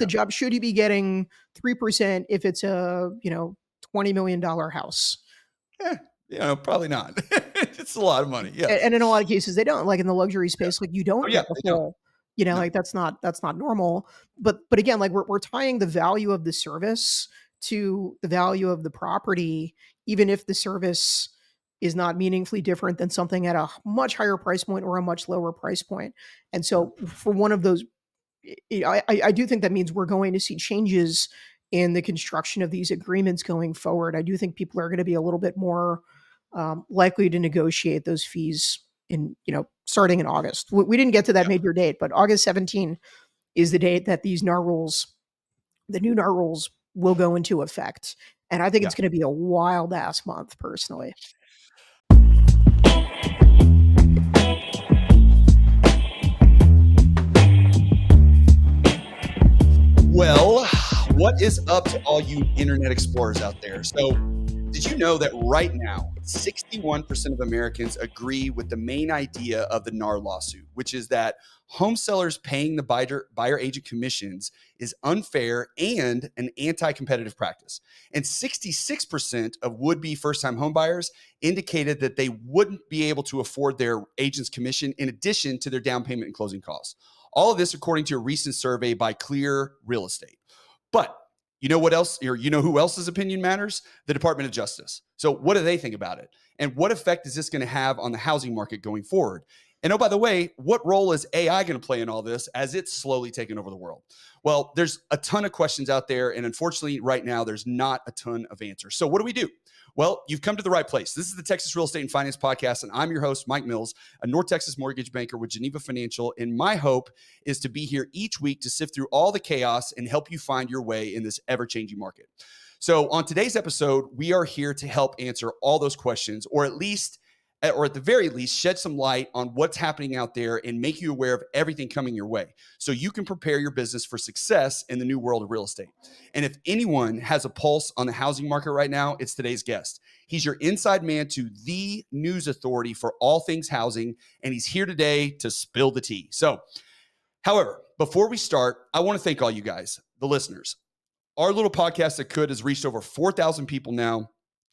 the job? Should he be getting 3% if it's a, $20 million house? Probably not. It's a lot of money. Yeah. And in a lot of cases, they don't. Like in the luxury space, like you don't yeah, get the they don't. full, No. like that's not normal. But again, like we're tying the value of the service to the value of the property, even if the service is not meaningfully different than something at a much higher price point or a much lower price point. And so for one of those, I do think that means we're going to see changes in the construction of these agreements going forward. I do think people are going to be a little bit more likely to negotiate those fees in, starting in August. We didn't get to that major date, but August 17 is the date that these NAR rules, the new NAR rules, will go into effect. And I think it's going to be a wild ass month, personally. Well, what is up to all you internet explorers out there? So, did you know that right now, 61% of Americans agree with the main idea of the NAR lawsuit, which is that home sellers paying the buyer agent commissions is unfair and an anti-competitive practice. And 66% of would-be first-time home buyers indicated that they wouldn't be able to afford their agent's commission in addition to their down payment and closing costs. All of this according to a recent survey by Clear Real Estate. But you know what else, or you know who else's opinion matters? The Department of Justice. So what do they think about it? And what effect is this going to have on the housing market going forward? And oh, by the way, what role is AI going to play in all this as it's slowly taking over the world? Well, there's a ton of questions out there. And unfortunately, right now, there's not a ton of answers. So what do we do? Well, you've come to the right place. This is the Texas Real Estate and Finance Podcast, and I'm your host, Mike Mills, a North Texas mortgage banker with Geneva Financial. And my hope is to be here each week to sift through all the chaos and help you find your way in this ever-changing market. So on today's episode, we are here to help answer all those questions, or at the very least, shed some light on what's happening out there and make you aware of everything coming your way so you can prepare your business for success in the new world of real estate. And if anyone has a pulse on the housing market right now, it's today's guest. He's your inside man to the news authority for all things housing, and he's here today to spill the tea. So, however, before we start, I want to thank all you guys, the listeners. Our little podcast that could has reached over 4,000 people now,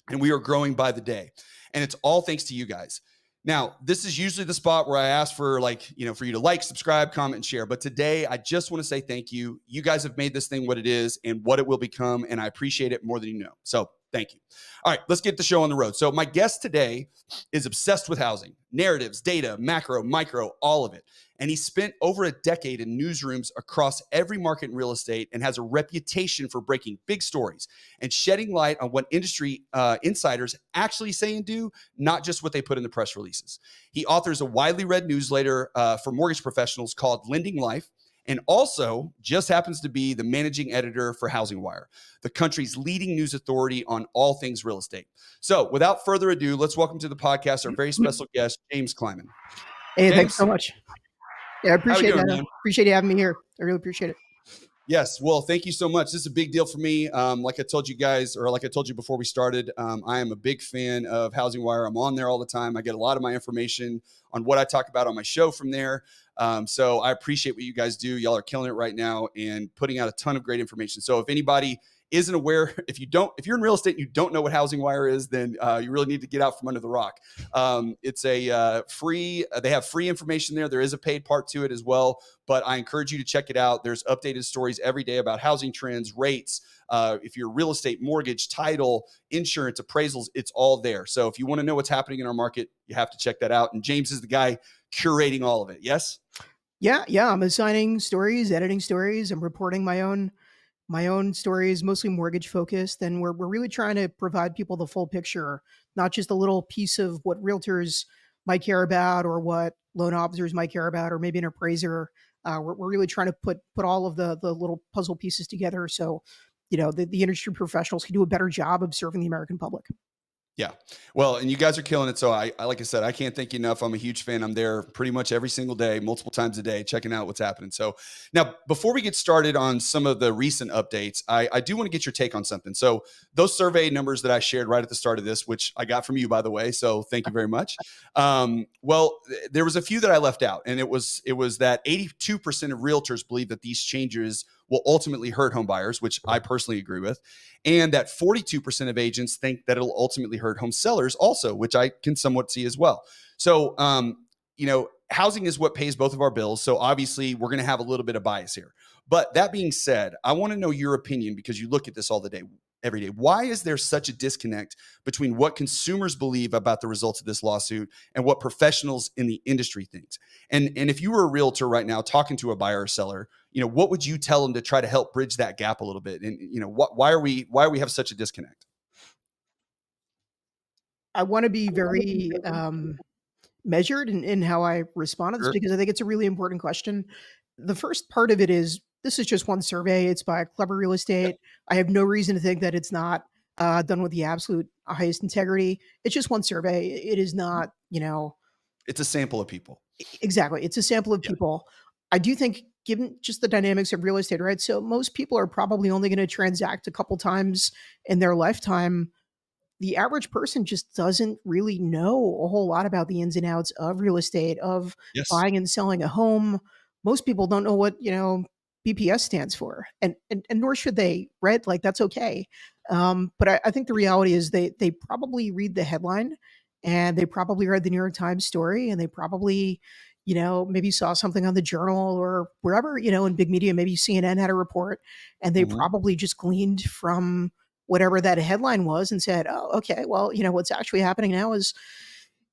and we are growing by the day. And it's all thanks to you guys. Now, this is usually the spot where I ask for for you to like, subscribe, comment, and share. But today, I just want to say thank you. You guys have made this thing what it is and what it will become, and I appreciate it more than you know. So thank you. All right, let's get the show on the road. So my guest today is obsessed with housing, narratives, data, macro, micro, all of it. And he spent over a decade in newsrooms across every market in real estate and has a reputation for breaking big stories and shedding light on what industry insiders actually say and do, not just what they put in the press releases. He authors a widely read newsletter for mortgage professionals called Lending Life, and also just happens to be the managing editor for HousingWire, the country's leading news authority on all things real estate. So without further ado, let's welcome to the podcast our very special guest, James Kleimann. Hey, James, thanks so much. Yeah, I appreciate doing, that. Man? Appreciate you having me here. I really appreciate it. Yes. Well, thank you so much. This is a big deal for me. Like I told you guys, or like I told you before we started, I am a big fan of HousingWire. I'm on there all the time. I get a lot of my information on what I talk about on my show from there. So I appreciate what you guys do. Y'all are killing it right now and putting out a ton of great information. So if anybody isn't aware, if you're in real estate and you don't know what HousingWire is, then you really need to get out from under the rock. It's a free, they have free information there. There is a paid part to it as well, but I encourage you to check it out. There's updated stories every day about housing trends, rates. If you're real estate, mortgage, title, insurance, appraisals, it's all there. So if you want to know what's happening in our market, you have to check that out. And James is the guy curating all of it. Yes? Yeah. I'm assigning stories, editing stories. I'm reporting my own stories, mostly mortgage focused. And we're really trying to provide people the full picture, not just a little piece of what realtors might care about or what loan officers might care about, or maybe an appraiser. We're really trying to put all of the little puzzle pieces together. So, the industry professionals can do a better job of serving the American public. Yeah. Well, and you guys are killing it. So I like I said, I can't thank you enough. I'm a huge fan. I'm there pretty much every single day, multiple times a day, checking out what's happening. So now, before we get started on some of the recent updates, I do want to get your take on something. So those survey numbers that I shared right at the start of this, which I got from you, by the way, so thank you very much. Well, there was a few that I left out, and it was that 82% of realtors believe that these changes will ultimately hurt home buyers, which I personally agree with, and that 42% of agents think that it'll ultimately hurt home sellers also, which I can somewhat see as well. So, housing is what pays both of our bills. So obviously we're going to have a little bit of bias here. But that being said, I want to know your opinion because you look at this all the day, every day. Why is there such a disconnect between what consumers believe about the results of this lawsuit and what professionals in the industry thinks? And if you were a realtor right now talking to a buyer or seller, what would you tell them to try to help bridge that gap a little bit? And why are we have such a disconnect? I want to be very measured in how I respond to this Sure. because I think it's a really important question. The first part of it is this is just one survey. It's by Clever Real Yep. Estate. I have no reason to think that it's not done with the absolute highest integrity. It's just one survey. It is not, It's a sample of people. exactly. It's a sample of Yeah. people. I do think, given just the dynamics of real estate, right? So most people are probably only going to transact a couple times in their lifetime. The average person just doesn't really know a whole lot about the ins and outs of real estate, of Yes. buying and selling a home. Most people don't know what, BPS stands for, and nor should they, right? Like that's okay. But I think the reality is they probably read the headline, and they probably read the New York Times story, and they probably, maybe saw something on the Journal or wherever, in big media. Maybe CNN had a report, and they Mhm. probably just gleaned from whatever that headline was and said, "Oh, okay, well, what's actually happening now is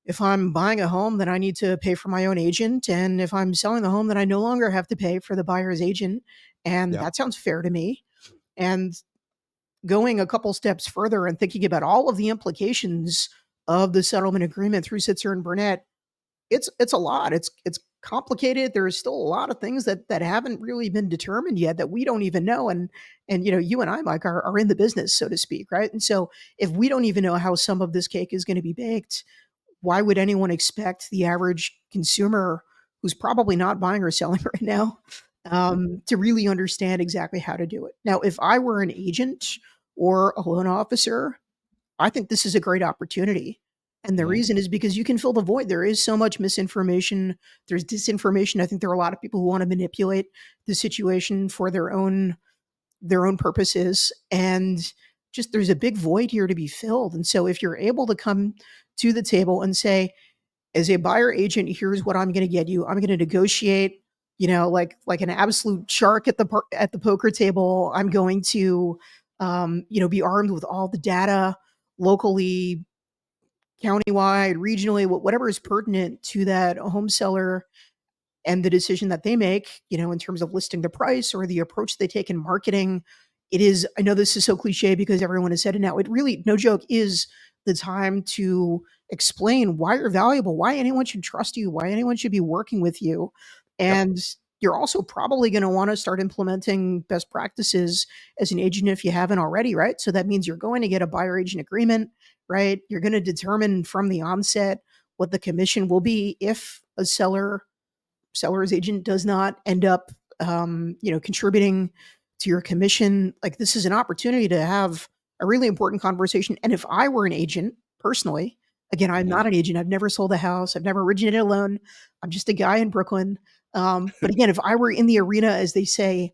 if I'm buying a home, then I need to pay for my own agent. And if I'm selling the home, then I no longer have to pay for the buyer's agent. And Yeah. that sounds fair to me." And going a couple steps further and thinking about all of the implications of the settlement agreement through Sitzer and Burnett, it's a lot. It's complicated. There's still a lot of things that haven't really been determined yet that we don't even know. And you and I, Mike, are in the business, so to speak, right? And so if we don't even know how some of this cake is going to be baked, why would anyone expect the average consumer who's probably not buying or selling right now to really understand exactly how to do it? Now, if I were an agent or a loan officer, I think this is a great opportunity. And the Mhm. reason is because you can fill the void. There is so much misinformation. There's disinformation. I think there are a lot of people who want to manipulate the situation for their own purposes. And just there's a big void here to be filled. And so if you're able to come to the table and say, as a buyer agent, here's what I'm going to get you. I'm going to negotiate, like an absolute shark at the poker table. I'm going to, be armed with all the data locally, countywide, regionally, whatever is pertinent to that home seller and the decision that they make, in terms of listing the price or the approach they take in marketing. It is, I know this is so cliche because everyone has said it now. It really, no joke, is the time to explain why you're valuable, why anyone should trust you, why anyone should be working with you. Yep. And you're also probably going to want to start implementing best practices as an agent if you haven't already, right? So that means you're going to get a buyer agent agreement, right? You're going to determine from the onset what the commission will be if a seller's agent does not end up, contributing to your commission. Like this is an opportunity to have a really important conversation. And if I were an agent personally, again, I'm Mhm. not an agent. I've never sold a house. I've never originated a loan. I'm just a guy in Brooklyn. But again, if I were in the arena, as they say,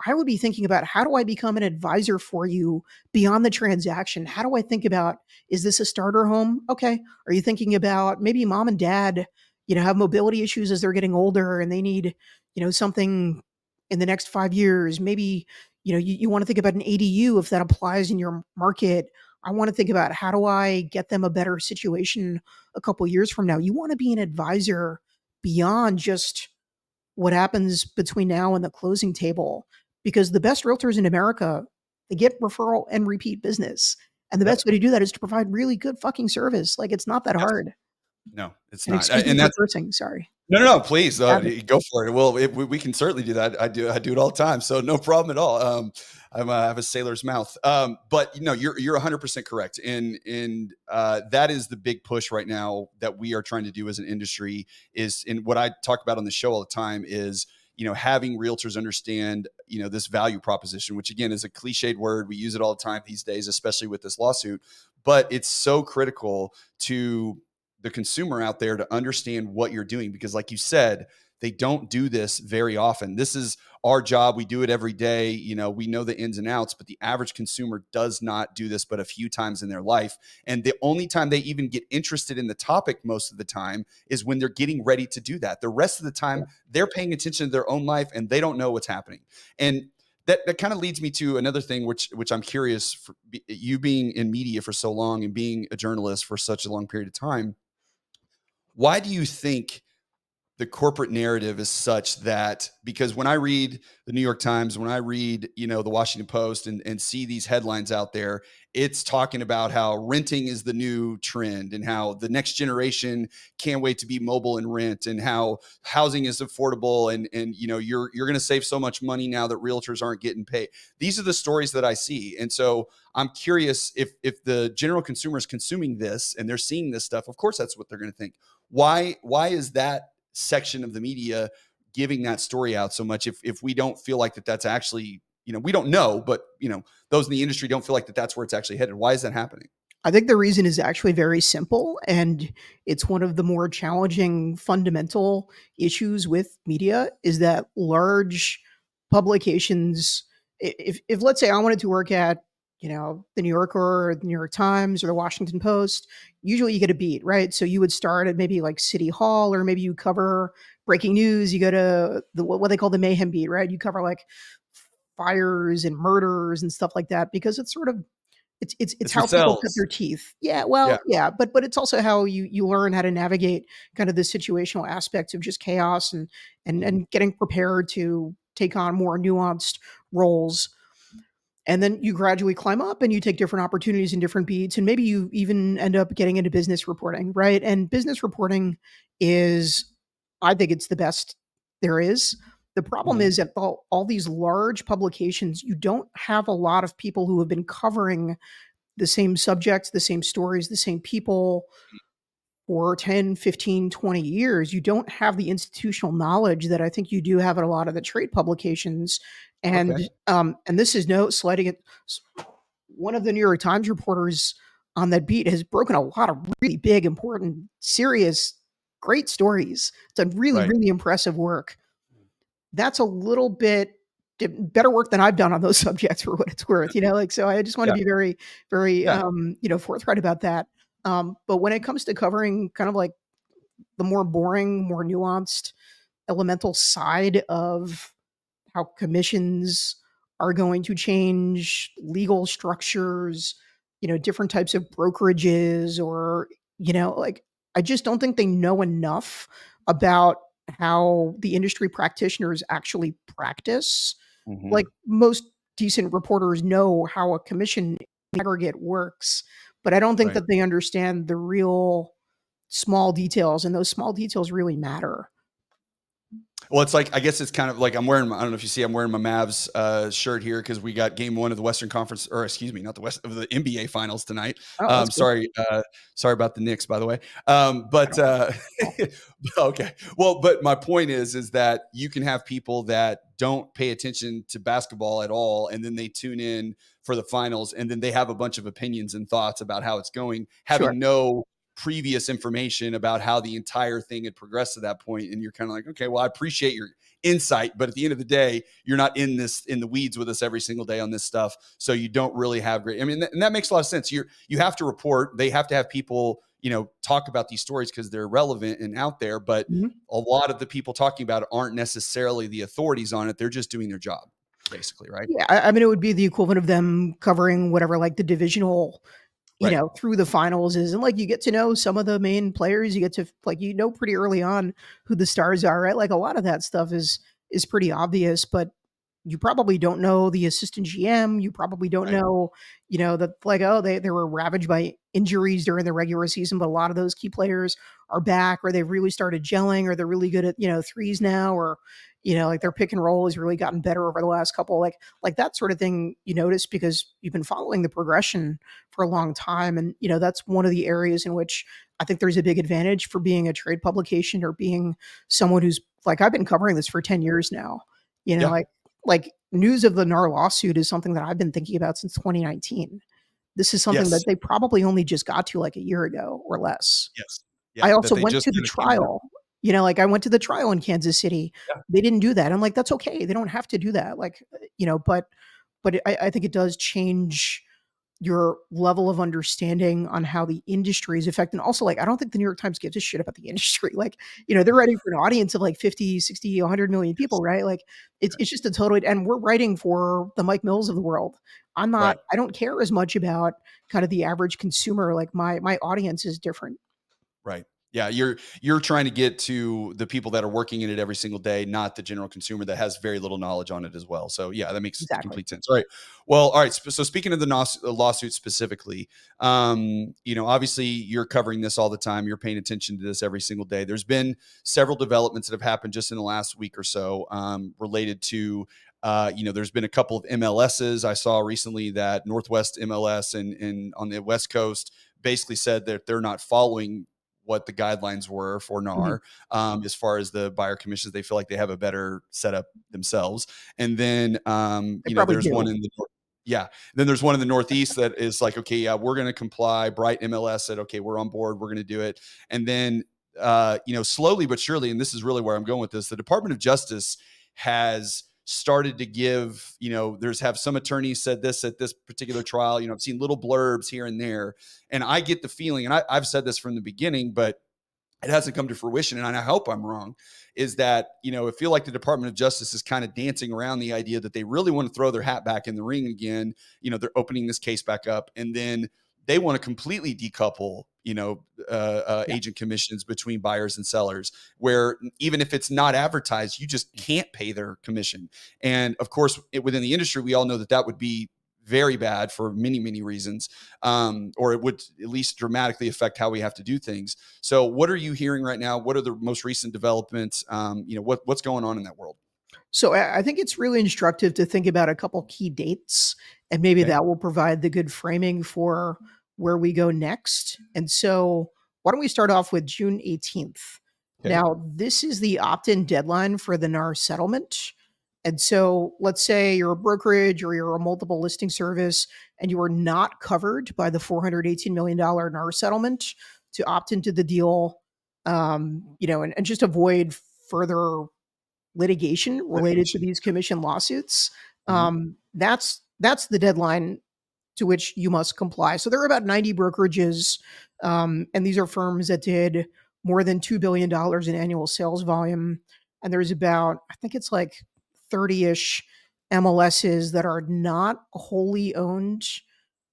I would be thinking about how do I become an advisor for you beyond the transaction? How do I think about, is this a starter home? Okay. Are you thinking about maybe mom and dad, have mobility issues as they're getting older and they need, something in the next 5 years? Maybe, you want to think about an ADU if that applies in your market. I want to think about how do I get them a better situation a couple years from now. You want to be an advisor beyond just what happens between now and the closing table, because the best realtors in America, they get referral and repeat business. And the Yep. best way to do that is to provide really good fucking service. Like it's not that Yes. hard. No, it's And not. excuse me And for that's cursing. Sorry. no, no, no, please, Have it. go for it. Well, we can certainly do that. I do it all the time, so no problem at all. I have a sailor's mouth. But you're 100% correct, and that is the big push right now that we are trying to do as an industry. Is in what I talk about on the show all the time is having realtors understand this value proposition, which again is a cliched word. We use it all the time these days, especially with this lawsuit. But it's so critical to the consumer out there to understand what you're doing because like you said, they don't do this very often. This is our job. We do it every day. We know the ins and outs, but the average consumer does not do this but a few times in their life. And the only time they even get interested in the topic most of the time is when they're getting ready to do that. The rest of the time, they're paying attention to their own life and they don't know what's happening. And that kind of leads me to another thing, which I'm curious, for you being in media for so long and being a journalist for such a long period of time. Why do you think the corporate narrative is such that, because when I read the New York Times, when I read, the Washington Post and see these headlines out there, it's talking about how renting is the new trend and how the next generation can't wait to be mobile and rent, and how housing is affordable, and you're going to save so much money now that realtors aren't getting paid. These are the stories that I see. And so I'm curious, if the general consumer is consuming this and they're seeing this stuff, of course that's what they're going to think. Why is that section of the media giving that story out so much, if we don't feel like that's actually, we don't know, but those in the industry don't feel like that's where it's actually headed? Why is that happening? I think the reason is actually very simple, and it's one of the more challenging fundamental issues with media is that large publications, if let's say I wanted to work at, the New Yorker or the New York Times or the Washington Post, usually you get a beat, right? So you would start at maybe like City Hall, or maybe you cover breaking news. You go to what they call the mayhem beat, right? You cover like fires and murders and stuff like that, because it's sort of it's It's what how people cut sells. their teeth. Yeah, Yeah. well, yeah, but it's also how you learn how to navigate kind of the situational aspects of just chaos, and Mhm. getting prepared to take on more nuanced roles. And then you gradually climb up and you take different opportunities in different beats, and maybe you even end up getting into business reporting, right? And business reporting is, I think it's the best there is. The problem Mhm. is that all these large publications, you don't have a lot of people who have been covering the same subjects, the same stories, the same people for 10, 15, 20 years. You don't have the institutional knowledge that I think you do have at a lot of the trade publications. Okay. And this is no slighting it. One of the New York Times reporters on that beat has broken a lot of really big, important, serious, great stories. It's a really, Right. really impressive work. That's a little bit better work than I've done on those subjects, for what it's worth, like, so I just want to Yeah. be very, very, Yeah. forthright about that. But when it comes to covering kind of like the more boring, more nuanced, elemental side of how commissions are going to change, legal structures, different types of brokerages, or, like, I just don't think they know enough about how the industry practitioners actually practice. Mhm. Like, most decent reporters know how a commission aggregate works, but I don't think Right. that they understand the real small details, and those small details really matter. Well, it's like, I guess it's kind of like I'm wearing. I don't know if you see, I'm wearing my Mavs shirt here because we got Game 1 of the Western Conference, or excuse me, not the West of the NBA Finals tonight. Oh, that's good. Sorry about the Knicks, by the way. I But don't know. okay. Well, but my point is that you can have people that don't pay attention to basketball at all, and then they tune in for the finals, and then they have a bunch of opinions and thoughts about how it's going, Sure. having no previous information about how the entire thing had progressed to that point. And you're kind of like, okay, well, I appreciate your insight, but at the end of the day, you're not in the weeds with us every single day on this stuff. So you don't really have great, I mean, and that makes a lot of sense. You have to report, they have to have people, talk about these stories because they're relevant and out there. But Mhm. a lot of the people talking about it aren't necessarily the authorities on it. They're just doing their job, basically. Right. Yeah, I mean, it would be the equivalent of them covering whatever, like, the divisional, Right. through the finals is, and, like, you get to know some of the main players, you get to, like, pretty early on who the stars are, right? Like, a lot of that stuff is pretty obvious, but you probably don't know the assistant GM. You probably don't Right. know, that, like, oh, they were ravaged by injuries during the regular season, but a lot of those key players are back, or they've really started gelling, or they're really good at, threes now, or, like, their pick and roll has really gotten better over the last couple, like that sort of thing you notice because you've been following the progression for a long time. And, that's one of the areas in which I think there's a big advantage for being a trade publication, or being someone who's, like, I've been covering this for 10 years now, Yeah. like news of the NAR lawsuit is something that I've been thinking about since 2019. This is something that Yes. they probably only just got to like a year ago or less. Yes. I Yeah. That also they went just to the kind of came out. trial. Like I went to the trial in Kansas City. Yeah. They didn't do that. I'm like, that's okay. They don't have to do that. Like, but I think it does change your level of understanding on how the industry is affected. And also, like, I don't think the New York Times gives a shit about the industry. Like, they're writing for an audience of like 50, 60, 100 million people, Yes. right? Like, it's just a total, and we're writing for the Mike Mills of the world. Right. I don't care as much about kind of the average consumer. Like, my audience is different. Right. Yeah, you're trying to get to the people that are working in it every single day, not the general consumer that has very little knowledge on it as well. So yeah, that makes Exactly. complete sense. All right. Well, all right. So speaking of the lawsuit specifically, obviously you're covering this all the time. You're paying attention to this every single day. There's been several developments that have happened just in the last week or so related to. There's been a couple of MLSs. I saw recently that Northwest MLS and on the West Coast basically said that they're not following what the guidelines were for Mhm. NAR as far as the buyer commissions. They feel like they have a better setup themselves. And then, They probably there's one do. in the yeah. Then there's one in the Northeast that is like, okay, yeah, we're going to comply. Bright MLS said, okay, we're on board. We're going to do it. And then, slowly but surely, and this is really where I'm going with this, the Department of Justice has started to give, there's have some attorneys said this at this particular trial. I've seen little blurbs here and there, and I get the feeling, and I've said this from the beginning, but it hasn't come to fruition, and I hope I'm wrong, is that, I feel like the Department of Justice is kind of dancing around the idea that they really want to throw their hat back in the ring again. They're opening this case back up, and then they want to completely decouple, Yeah. agent commissions between buyers and sellers, where even if it's not advertised, you just can't pay their commission. And of course, within the industry, we all know that that would be very bad for many, many reasons, or it would at least dramatically affect how we have to do things. So, what are you hearing right now? What are the most recent developments? What's going on in that world? So I think it's really instructive to think about a couple key dates, and maybe Okay. that will provide the good framing for where we go next. And so, why don't we start off with June 18th? Okay. Now, this is the opt in deadline for the NAR settlement. And so, let's say you're a brokerage or you're a multiple listing service and you are not covered by the $418 million NAR settlement to opt into the deal, and just avoid further litigation related to Litigation. these commission lawsuits. Mhm. That's the deadline to which you must comply. So there are about 90 brokerages, and these are firms that did more than $2 billion in annual sales volume. And there's about, I think it's like 30-ish MLSs that are not wholly owned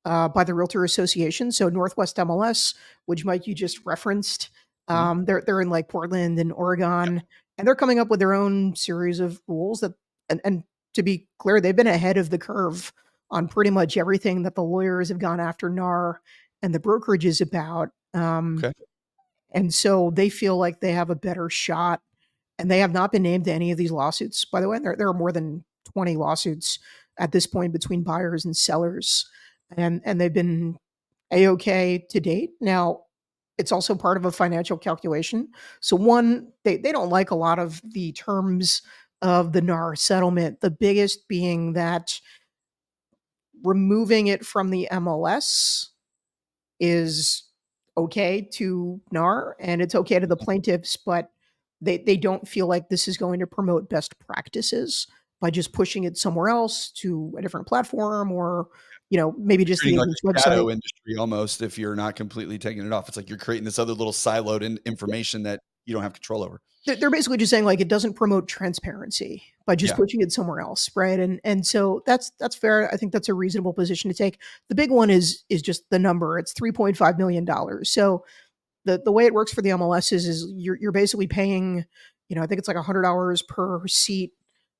by the Realtor Association. So Northwest MLS, which Mike you just referenced, Mhm. they're in like Portland and Oregon, and they're coming up with their own series of rules that, and to be clear, they've been ahead of the curve on pretty much everything that the lawyers have gone after NAR and the brokerages about. Okay. And so they feel like they have a better shot, and they have not been named to any of these lawsuits. By the way, there are more than 20 lawsuits at this point between buyers and sellers, and they've been a-okay to date. Now, it's also part of a financial calculation. So one, they don't like a lot of the terms of the NAR settlement. The biggest being that removing it from the MLS is okay to NAR and it's okay to the plaintiffs, but they don't feel like this is going to promote best practices by just pushing it somewhere else to a different platform, or maybe just the Treating like agent's a website. shadow industry almost if you're not completely taking it off. It's like you're creating this other little siloed information that you don't have control over. They're basically just saying like it doesn't promote transparency by just Yeah. pushing it somewhere else, right? And so that's fair. I think that's a reasonable position to take. The big one is just the number. It's $3.5 million. So the way it works for the MLS is you're basically paying, I think it's like $100 per seat,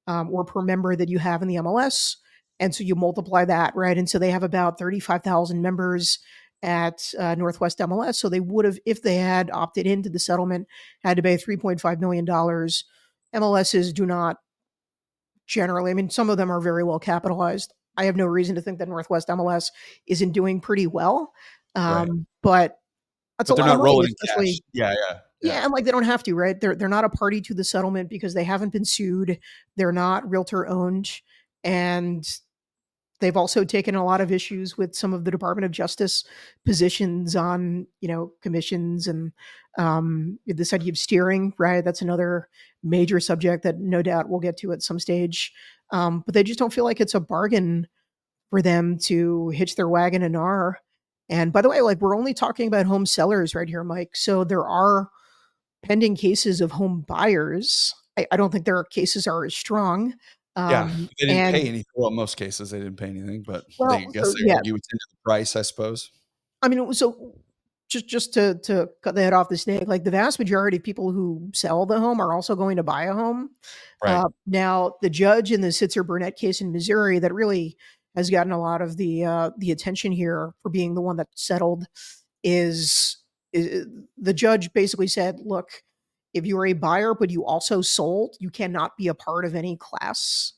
or per member that you have in the MLS, and so you multiply that, right? And so they have about 35,000 members at Northwest MLS. So they would have, if they had opted into the settlement, had to pay $3.5 million. MLSs do not generally. I mean, some of them are very well capitalized. I have no reason to think that Northwest MLS isn't doing pretty well, Right. but that's a But they're lot of not money, rolling in cash. especially. Yeah, yeah, yeah. Yeah, and like they don't have to, right? They're not a party to the settlement because they haven't been sued. They're not realtor owned, and They've also taken a lot of issues with some of the Department of Justice positions on, commissions and this idea of steering, right? That's another major subject that no doubt we'll get to at some stage. But they just don't feel like it's a bargain for them to hitch their wagon in NAR. And by the way, like we're only talking about home sellers right here, Mike. So there are pending cases of home buyers. I don't think their cases are as strong. Yeah, they didn't pay And anything. Well, in most cases, they didn't pay anything, but they well, guess so they yeah, argue it's into the price, I suppose. I mean, so just to cut the head off the snake, like the vast majority of people who sell the home are also going to buy a home. Right. Now, the judge in the Sitzer Burnett case in Missouri that really has gotten a lot of the attention here for being the one that settled is the judge basically said, look, if you are a buyer but you also sold, you cannot be a part of any class.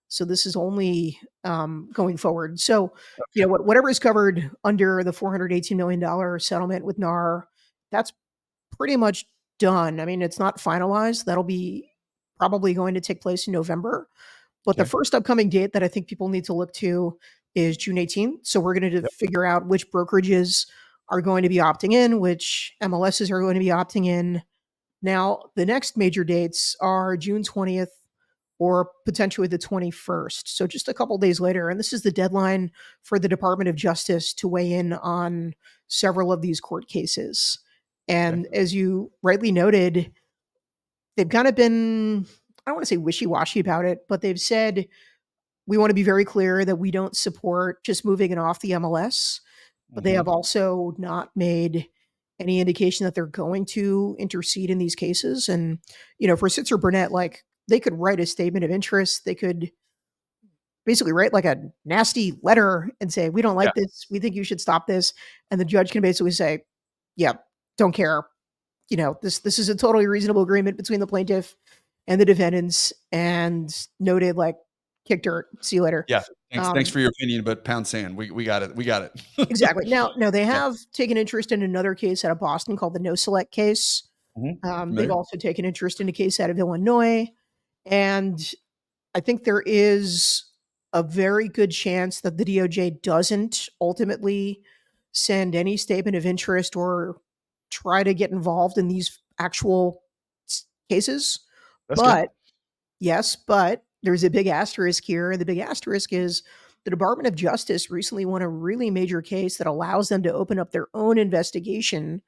So this is only going forward. So whatever is covered under the $418 million settlement with NAR, that's pretty much done. I mean, it's not finalized. That'll be probably going to take place in November. But the Okay. first upcoming date that I think people need to look to is June 18th. So we're going to Yep. figure out which brokerages are going to be opting in, which MLSs are going to be opting in. Now, the next major dates are June 20th or potentially the 21st. So just a couple days later. And this is the deadline for the Department of Justice to weigh in on several of these court cases. Okay. And as you rightly noted, they've kind of been, I don't want to say wishy washy about it, but they've said, we want to be very clear that we don't support just moving it off the MLS, but they have Mhm. also not made any indication that they're going to intercede in these cases. And, for Sitzer Burnett, like they could write a statement of interest. They could basically write like a nasty letter and say, we don't Yeah. like this. We think you should stop this. And the judge can basically say, yeah, don't care. This is a totally reasonable agreement between the plaintiff and the defendants and noted like kick dirt, see you later. Yeah. Thanks Um, for your opinion, but pound sand. We got it. We got it. exactly. Now they Yeah. have taken interest in another case out of Boston called the No Select case. Mhm. They've Familiar? also taken interest in a case out of Illinois. And I think there is a very good chance that the DOJ doesn't ultimately send any statement of interest or try to get involved in these actual cases. That's good. But yes, but there's a big asterisk here. And the big asterisk is the Department of Justice recently won a really major case that allows them to open up their own investigation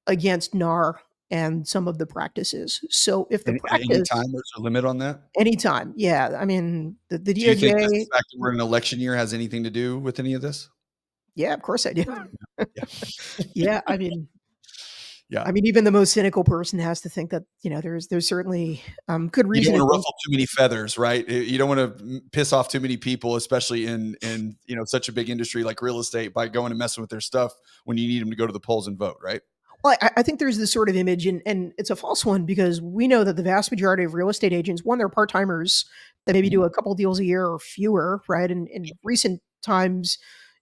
against NAR and some of the practices. So if the Any practice time there's a limit on that? anytime, yeah, I mean the Do you think just DOJ, the fact that we're in an election year has anything to do with any of this? yeah, of course I do. Yeah. Yeah, Yeah. I mean, even the most cynical person has to think that there's certainly good You don't reason to wanna think. ruffle too many feathers, right? You don't wanna piss off too many people, especially in, such a big industry like real estate by going and messing with their stuff when you need them to go to the polls and vote, right? Well, I think there's this sort of image, and it's a false one because we know that the vast majority of real estate agents, one, they're part timers that maybe Mhm. do a couple deals a year or fewer, right? And in recent times,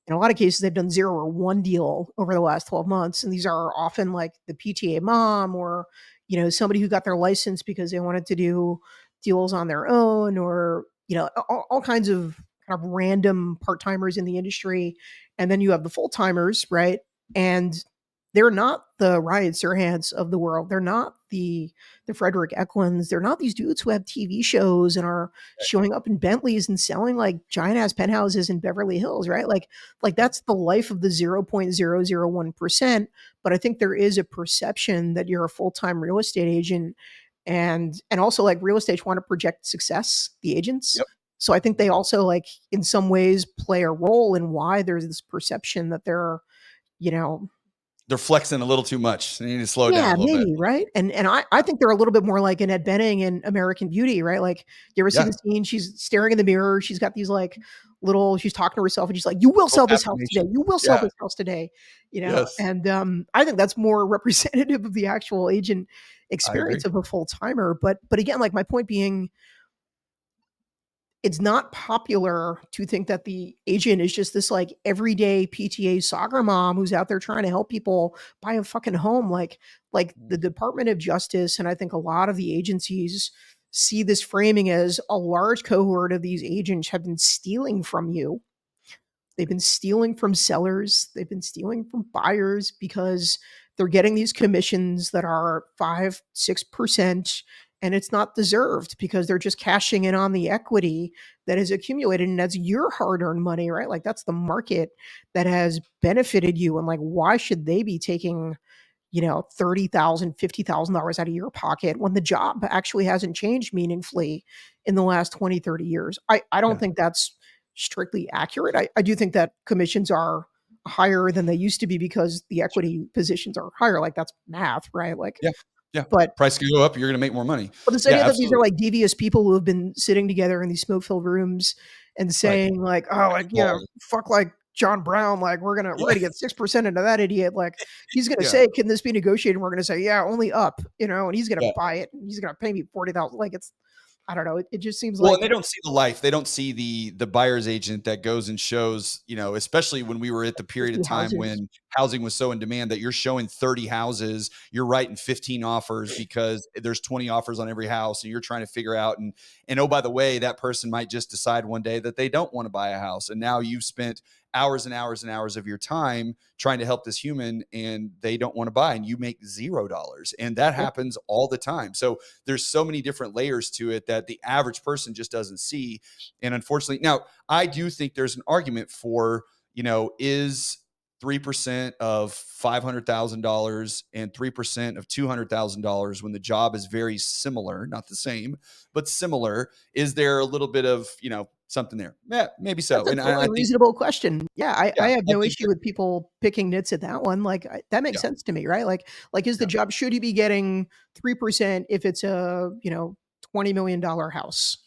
in a lot of cases, they've done zero or one deal over the last 12 months. And these are often like the PTA mom or, somebody who got their license because they wanted to do deals on their own or, all kinds of kind of random part timers in the industry. And then you have the full timers, right? And they're not the Ryan Serhants of the world. They're not the Frederick Eklunds. They're not these dudes who have TV shows and are showing up in Bentleys and selling like giant ass penthouses in Beverly Hills, right? Like that's the life of the 0.001%. But I think there is a perception that you're a full-time real estate agent and also like real estate want to project success, the agents. Yep. So I think they also like in some ways play a role in why there's this perception that they're, you know, They're flexing a little too much. They need to slow down yeah, a little bit. maybe, right? And I think they're a little bit more like Annette Bening in American Beauty, right? Like, you ever see Yeah. the scene? She's staring in the mirror. She's got these like little. She's talking to herself, and she's like, "You will Little sell this house today. affirmation. You will sell Yeah. this house today." Yes. And I think that's more representative of the actual agent I agree. experience of a full timer. But again, like my point being, it's not popular to think that the agent is just this like everyday PTA soccer mom who's out there trying to help people buy a fucking home. Like the Department of Justice and I think a lot of the agencies see this framing as a large cohort of these agents have been stealing from you. They've been stealing from sellers, they've been stealing from buyers because they're getting these commissions that are 5, 6%, and it's not deserved because they're just cashing in on the equity that is accumulated, and that's your hard-earned money, right? Like, that's the market that has benefited you, and, like, why should they be taking, $30,000, $50,000 out of your pocket when the job actually hasn't changed meaningfully in the last 20, 30 years? I don't Yeah. think that's strictly accurate. I do think that commissions are higher than they used to be because the equity positions are higher. Like, that's math, right? Like, Yeah. Yeah. but Price can go up, you're gonna make more money. but this Yeah, idea that these are absolutely. like devious people who have been sitting together in these smoke-filled rooms and Right. saying like, "Oh, like, Cabal. fuck like John Brown, like we're Yeah. gonna get 6% into that idiot. Like he's gonna Yeah. say, can this be negotiated? And we're gonna say, yeah, only up, and he's gonna Yeah. buy it and he's gonna pay me 40,000. Like it's I don't know. It just seems Well, like and they don't see the life. They don't see the buyer's agent that goes and shows, especially when we were at the period of 50 time houses. when housing was so in demand that you're showing 30 houses, you're writing 15 offers because there's 20 offers on every house and you're trying to figure out and oh, by the way, that person might just decide one day that they don't want to buy a house. And now you've spent hours and hours and hours of your time trying to help this human and they don't want to buy and you make $0. And that Yeah. happens all the time. So there's so many different layers to it that the average person just doesn't see. And unfortunately, now I do think there's an argument for, is 3% of $500,000 and 3% of $200,000 when the job is very similar, not the same, but similar. Is there a little bit of, something there? Yeah, maybe That's so. a And I totally think, reasonable question. Yeah, I yeah, have I no think issue that, with people picking nits at that one. Like that makes yeah, sense to me, right? Like is the yeah. job should he be getting 3% if it's a $20 million house?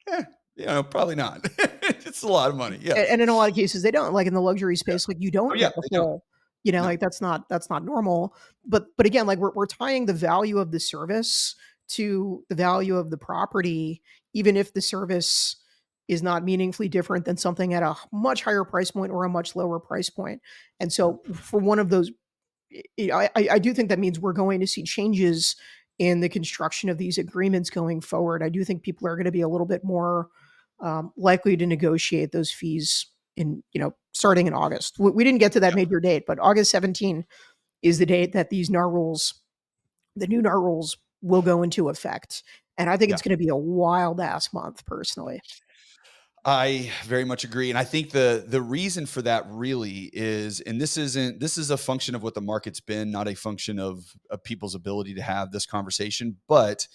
Eh, probably not. It's a lot of money. Yeah. And in a lot of cases, they don't. Like in the luxury Yeah. space, like you Oh, don't yeah, get the they don't. full, No. like that's not normal. But again, like we're tying the value of the service to the value of the property, even if the service is not meaningfully different than something at a much higher price point or a much lower price point. And Yeah. so for one of those, I do think that means we're going to see changes in the construction of these agreements going forward. I do think people are going to be a little bit more likely to negotiate those fees in, starting in August. We didn't get to that Yeah. major date, but August 17 is the date that these NAR rules, the new NAR rules, will go into effect. And I think Yeah. it's going to be a wild ass month, personally. I very much agree, and I think the reason for that really is, and this is a function of what the market's been, not a function of people's ability to have this conversation. But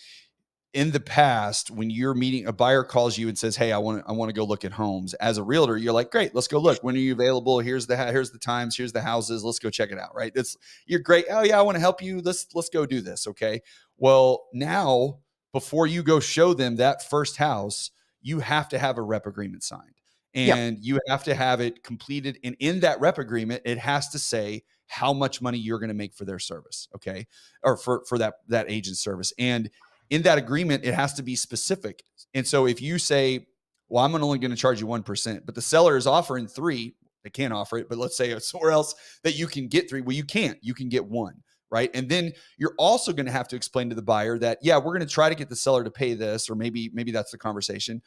in the past, when you're meeting a buyer calls you and says, "Hey, I want to go look at homes." As a realtor, you're like, "Great, let's go look. When are you available? Here's the times. Here's the houses. Let's go check it out." Right? It's You're great. Oh yeah, I want to help you. Let's go do this. Okay. Well, now before you go show them that first house, you have to have a rep agreement signed, Yep. and you have to have it completed. And in that rep agreement, it has to say how much money you're going to make for their service. Okay, or for that agent service. And in that agreement, it has to be specific. And so if you say, well, I'm only going to charge you 1%, but the seller is offering 3, they can't offer it, but let's say it's somewhere else that you can get 3. Well, you can't, you can get 1. Right. And then you're also going to have to explain to the buyer that, yeah, we're going to try to get the seller to pay this, or maybe that's the conversation.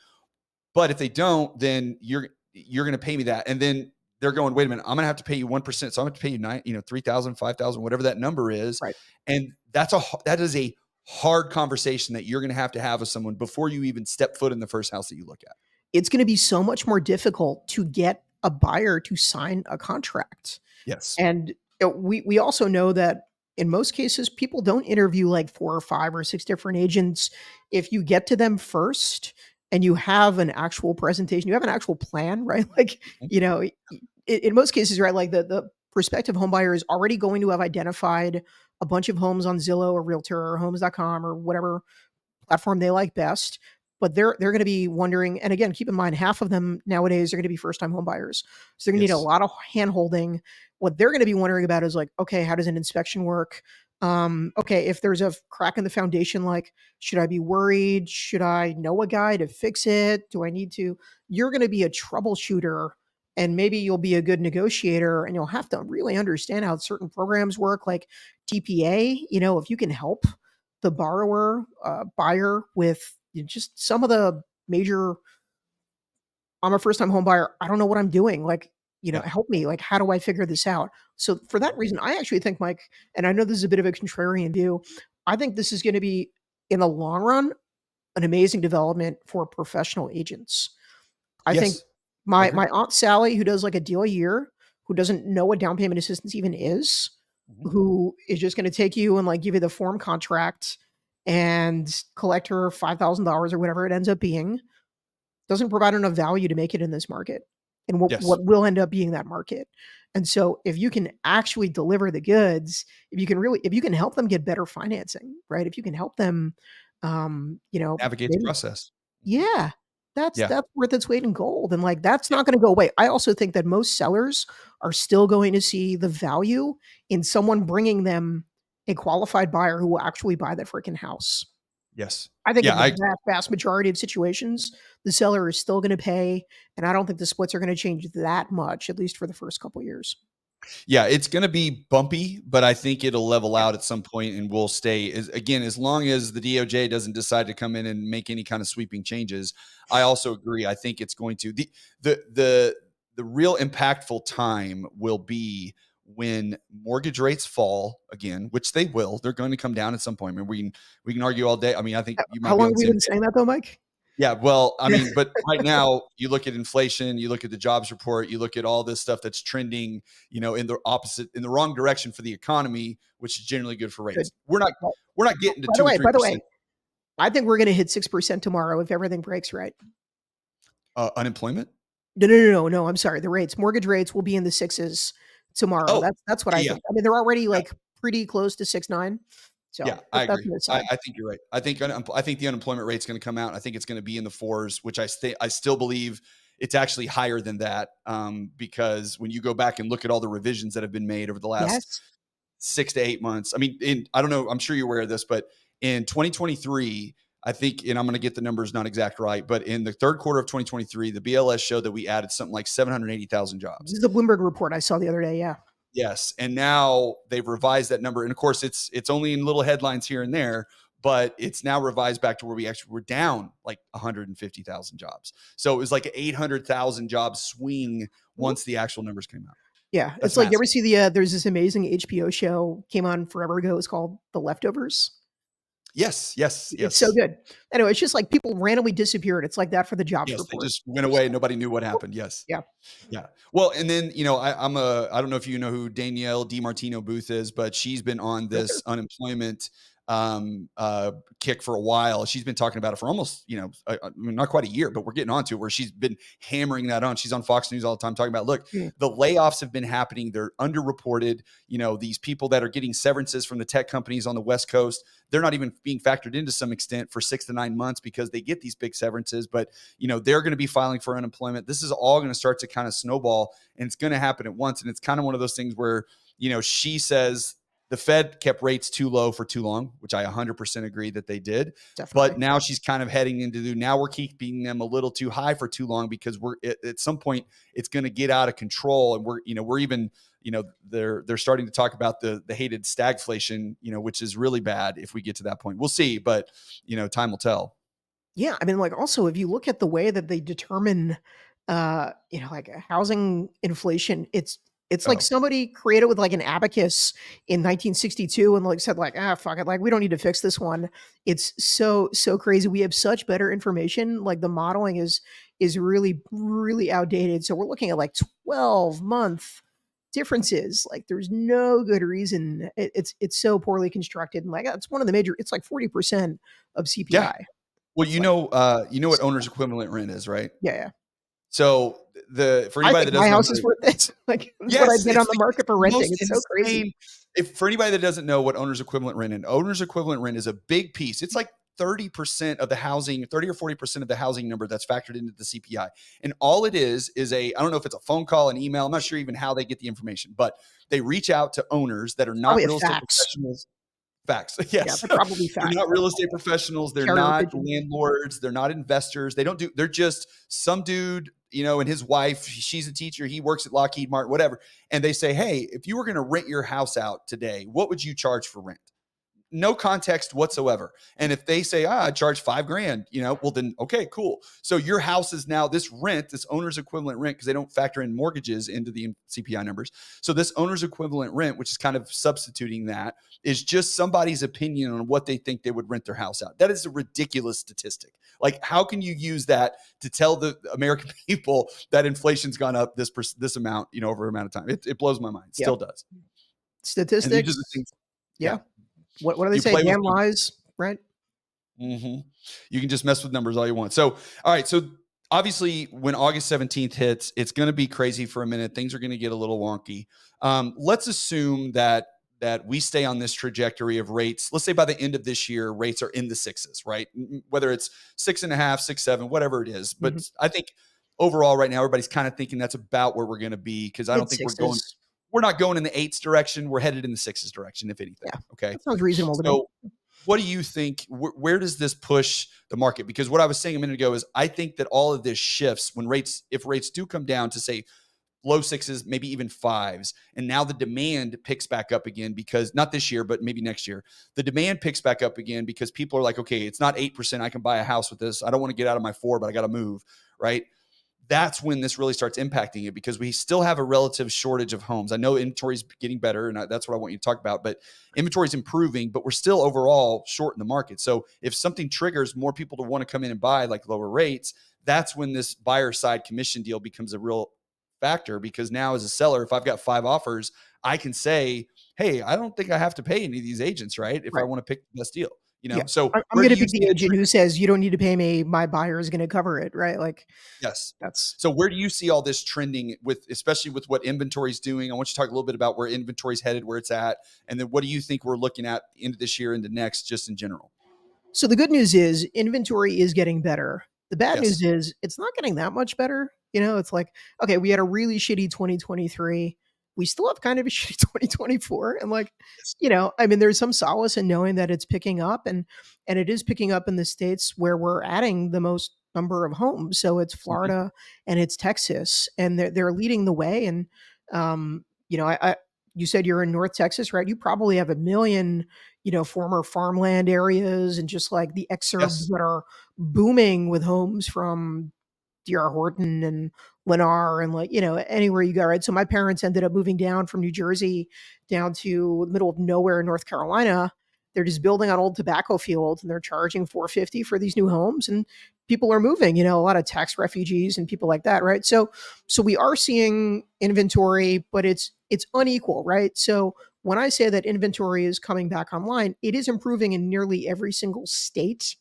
But if they don't, then you're going to pay me that. And then they're going, wait a minute, I'm going to have to pay you 1%. So I'm going to pay you 3,000, 5,000, whatever that number is. Right. And that is a hard conversation that you're going to have with someone before you even step foot in the first house that you look at. It's going to be so much more difficult to get a buyer to sign a contract. Yes. And we also know that in most cases, people don't interview like 4 or 5 or 6 different agents. If you get to them first and you have an actual presentation, you have an actual plan, right? Like, Mhm. in most cases, right? Like the prospective home buyer is already going to have identified a bunch of homes on Zillow or Realtor or Homes.com or whatever platform they like best. But they're going to be wondering, and again, keep in mind, half of them nowadays are going to be first time home buyers, so they're going to need a Yes. lot of hand holding. What they're going to be wondering about is like, okay, how does an inspection work? Okay, if there's a crack in the foundation, like, should I be worried? Should I know a guy to fix it? Do I need to? You're going to be a troubleshooter, and maybe you'll be a good negotiator, and you'll have to really understand how certain programs work, like TPA. If you can help the buyer with just some of the major, I'm a first time home buyer, I don't know what I'm doing. Like, Yeah. help me. Like, how do I figure this out? So for that reason, I actually think, Mike, and I know this is a bit of a contrarian view, I think this is going to be, in the long run, an amazing development for professional agents. I think Yes. I agree. my aunt Sally, who does like a deal a year, who doesn't know what down payment assistance even is, Mhm. who is just going to take you and like give you the form contract and collect her $5,000 or whatever it ends up being, doesn't provide enough value to make it in this market and Yes. what will end up being that market. And so if you can actually deliver the goods, if you can help them get better financing, right? If you can help them, Navigate the maybe, process. Mhm. yeah, Yeah. that's worth its weight in gold, and, like, that's not gonna go away. I also think that most sellers are still going to see the value in someone bringing them a qualified buyer who will actually buy the freaking house. Yes. I think Yeah. in the vast, vast majority of situations, the seller is still gonna pay, and I don't think the splits are gonna change that much, at least for the first couple years. Yeah, it's going to be bumpy, but I think it'll level Yeah, out at some point and we'll stay again, as long as the DOJ doesn't decide to come in and make any kind of sweeping changes. I also agree. I think it's going to the real impactful time will be when mortgage rates fall again, which they will. They're going to come down at some point. I mean, we can argue all day. I mean, I think you how might be long on have the we same been saying that though, Mike? yeah, well, I Yeah, mean, but right now you look at inflation, you look at the jobs report, you look at all this stuff that's trending, in the opposite, in the wrong direction for the economy, which is generally good for good. rates. We're not Well, we're not getting to by the two or way three by the percent way, I think we're gonna hit 6% tomorrow if everything breaks right. unemployment. No, no, no, no, no, I'm sorry, the rates, mortgage rates will be in the 6s tomorrow. Oh, That's what I yeah, yeah, think. I mean, they're already, yeah, like, pretty close to 6.9, yeah. so I that's agree. an aside. I think you're right. I think the unemployment rate's going to come out. I think it's going to be in the fours, which I still believe it's actually higher than that because when you go back and look at all the revisions that have been made over the last Yes. 6 to 8 months. I mean, I don't know. I'm sure you're aware of this, but in 2023, I think, and I'm going to get the numbers not exact right, but in the third quarter of 2023, the BLS showed that we added something like 780,000 This jobs. is a Bloomberg report I saw the other day, yeah. Yes, and now they've revised that number, and of course, it's only in little headlines here and there, but it's now revised back to where we actually were down like 150,000 jobs. So it was like an 800,000 job swing Mhm. once the actual numbers came out. Yeah, That's it's like, you ever massive. see there's this amazing HBO show, came on forever ago, it's called The Leftovers? Yes, yes, It's so yes. good. Anyway, it's just like people randomly disappeared, it's like that for the jobs Yes, they report. just went Just away. Nobody knew what whoop, happened. Yes. yeah. Yeah. Well, and then, I don't know if you know who Danielle DiMartino Booth is, but she's been on Realtor? this unemployment kick for a while. She's been talking about it for almost, I mean, not quite a year, but we're getting onto it where she's been hammering that on. She's on Fox News all the time talking about, look, Mm, the layoffs have been happening. They're underreported. These people that are getting severances from the tech companies on the West Coast, they're not even being factored into some extent for 6 to 9 months because they get these big severances, but they're going to be filing for unemployment. This is all going to start to kind of snowball and it's going to happen at once. And it's kind of one of those things where, she says the Fed kept rates too low for too long, which I 100% agree that they did. But definitely. now she's kind of heading into now we're keeping them a little too high for too long because we're at some point it's going to get out of control. And we're even, they're starting to talk about the hated stagflation, which is really bad if we get to that point. We'll see, but time will tell. Yeah, I mean, like, also, if you look at the way that they determine, like, housing inflation, it's like Oh, somebody created with, like, an abacus in 1962 and, like, said, like, "Ah, fuck it, like, we don't need to fix this one." It's so, so crazy. We have such better information, like, the modeling is really, really outdated, so we're looking at, like, 12-month differences, like, there's no good reason. It's so poorly constructed, and, like, it's one of the major it's like 40% of yeah. CPI. Well, It's like you know what owner's equivalent rent is, right? yeah, yeah. So the for I anybody think that my doesn't know house what is worth this. Like, it's what I'd yes, get on the it's market for the renting. most It's so crazy. insane. If for anybody that doesn't know what owner's equivalent rent and owner's equivalent rent is a big piece. It's like 30% of the housing, 30 or 40% of the housing number that's factored into the CPI. And all it is I don't know if it's a phone call, an email, I'm not sure even how they get the information, but they reach out to owners that are It's not probably a real estate fax. professionals. Facts. Yeah, Yes. they're They're probably fax. not real estate professionals. They're Carrier not pigeon. landlords. They're not investors. They're just some dude, and his wife, she's a teacher. He works at Lockheed Martin, whatever. And they say, hey, if you were going to rent your house out today, what would you charge for rent? no context whatsoever. And if they say, I charge 5 grand, well then, okay, cool. So your house is now this rent, this owner's equivalent rent, because they don't factor in mortgages into the CPI numbers. So this owner's equivalent rent, which is kind of substituting that, is just somebody's opinion on what they think they would rent their house out. That is a ridiculous statistic. Like, how can you use that to tell the American people that inflation's gone up this amount, over an amount of time? It blows my mind. It still Yep. does. And these are the Statistics. things, Yeah. yeah. What do they You say? play with Damn numbers. lies, right? Mm-hmm. You can just mess with numbers all you want. So, all right. So, obviously, when August 17th hits, it's going to be crazy for a minute. Things are going to get a little wonky. Let's assume that we stay on this trajectory of rates. Let's say by the end of this year, rates are in the sixes, right? Whether it's 6.5, 6, 7, whatever it is. But Mhm. I think overall, right now, everybody's kind of thinking that's about where we're going to be, because I don't Mid think sixes. we're not going in the eights direction. We're headed in the sixes direction, if anything. Yeah. Okay. That sounds reasonable to me. So, what do you think? Where does this push the market? Because what I was saying a minute ago is I think that all of this shifts if rates do come down to, say, low sixes, maybe even fives, and now the demand picks back up again, because not this year, but maybe next year, the demand picks back up again because people are like, okay, it's not 8%. I can buy a house with this. I don't want to get out of my 4, but I got to move, right? That's when this really starts impacting it, because we still have a relative shortage of homes. I know inventory is getting better, and that's what I want you to talk about, but inventory is improving, but we're still overall short in the market. So if something triggers more people to want to come in and buy, like lower rates, that's when this buyer side commission deal becomes a real factor, because now as a seller, if I've got 5 offers, I can say, hey, I don't think I have to pay any of these agents, right? If I Right. want to pick the best deal, Yeah. So I'm where do gonna you be see the the agent who trigger? says, "You don't need to pay me, my buyer is gonna cover it," right? Like, Yes. that's So where do you see all this trending with, especially with what inventory is doing? I want you to talk a little bit about where inventory is headed, where it's at, and then what do you think we're looking at into this year, into next, just in general? So the good news is inventory is getting better. The bad news Yes. is it's not getting that much better. It's like, okay, we had a really shitty 2023. We still have kind of a shitty 2024. And like, Yes. I mean, there's some solace in knowing that it's picking up, and it is picking up in the states where we're adding the most number of homes. So it's Mhm. Florida and it's Texas, and they're leading the way. And I you said you're in North Texas, right? You probably have a million former farmland areas and just like the exurbs Yes. that are booming with homes from D.R. Horton and Lennar and like, anywhere you go, right? So my parents ended up moving down from New Jersey down to the middle of nowhere in North Carolina. They're just building on old tobacco fields and they're charging 450 for these new homes, and people are moving, a lot of tax refugees and people like that, right? So we are seeing inventory, but it's unequal, right? So when I say that inventory is coming back online, it is improving in nearly every single state,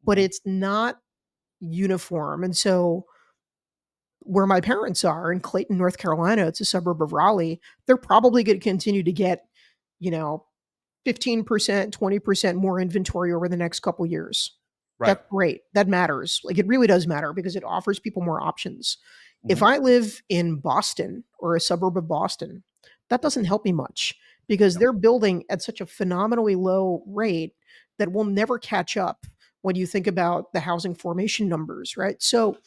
but Mhm. it's not uniform. And so where my parents are in Clayton, North Carolina, it's a suburb of Raleigh, they're probably going to continue to get, you know, 15%, 20% more inventory over the next couple years. Right. That's great. That matters. Like, it really does matter because it offers people more options. If Mhm. I live in Boston or a suburb of Boston, that doesn't help me much because Yep. they're building at such a phenomenally low rate that will never catch up when you think about the housing formation numbers, right? So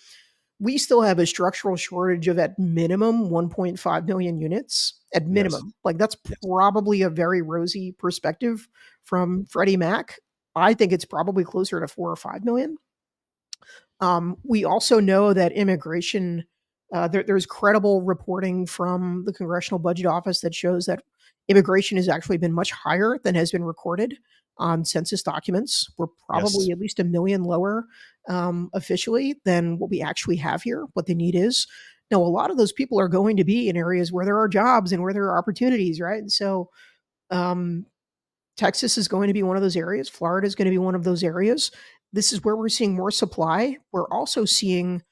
we still have a structural shortage of at minimum 1.5 million units at Yes. minimum. Like, that's Yes. probably a very rosy perspective from Freddie Mac. I think it's probably closer to 4 or 5 million. We also know that immigration, there's credible reporting from the Congressional Budget Office that shows that immigration has actually been much higher than has been recorded on census documents. We're Yes. probably at least a million lower officially than what we actually have here, what the need is. Now, a lot of those people are going to be in areas where there are jobs and where there are opportunities, right? And so, um, Texas is going to be one of those areas. Florida is going to be one of those areas. This is where we're seeing more supply. We're also seeing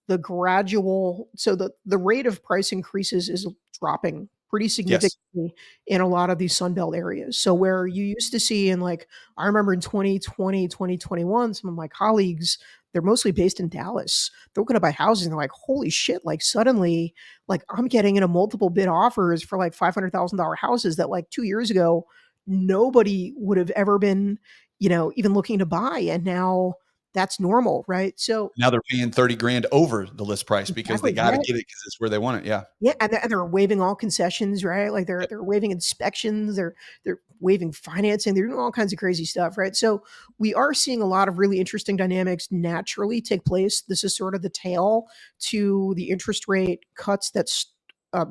the gradual, so the rate of price increases is dropping pretty Yes. significantly in a lot of these Sunbelt areas. So where you used to see in like, I remember in 2020, 2021, some of my colleagues, they're mostly based in Dallas. They're going to buy houses and they're like, holy shit, like suddenly, like I'm getting into multiple bid offers for like $500,000 houses that like 2 years ago, nobody would have ever been, even looking to buy. And now that's normal, right? So Now they're paying 30 grand over the list price because they exactly, got to yeah. get it because it's where they want it. Yeah. Yeah, and they're waiving all concessions, right? Like Yep. they're waiving inspections, they're waiving financing, they're doing all kinds of crazy stuff, right? So we are seeing a lot of really interesting dynamics naturally take place. This is sort of the tail to the interest rate cuts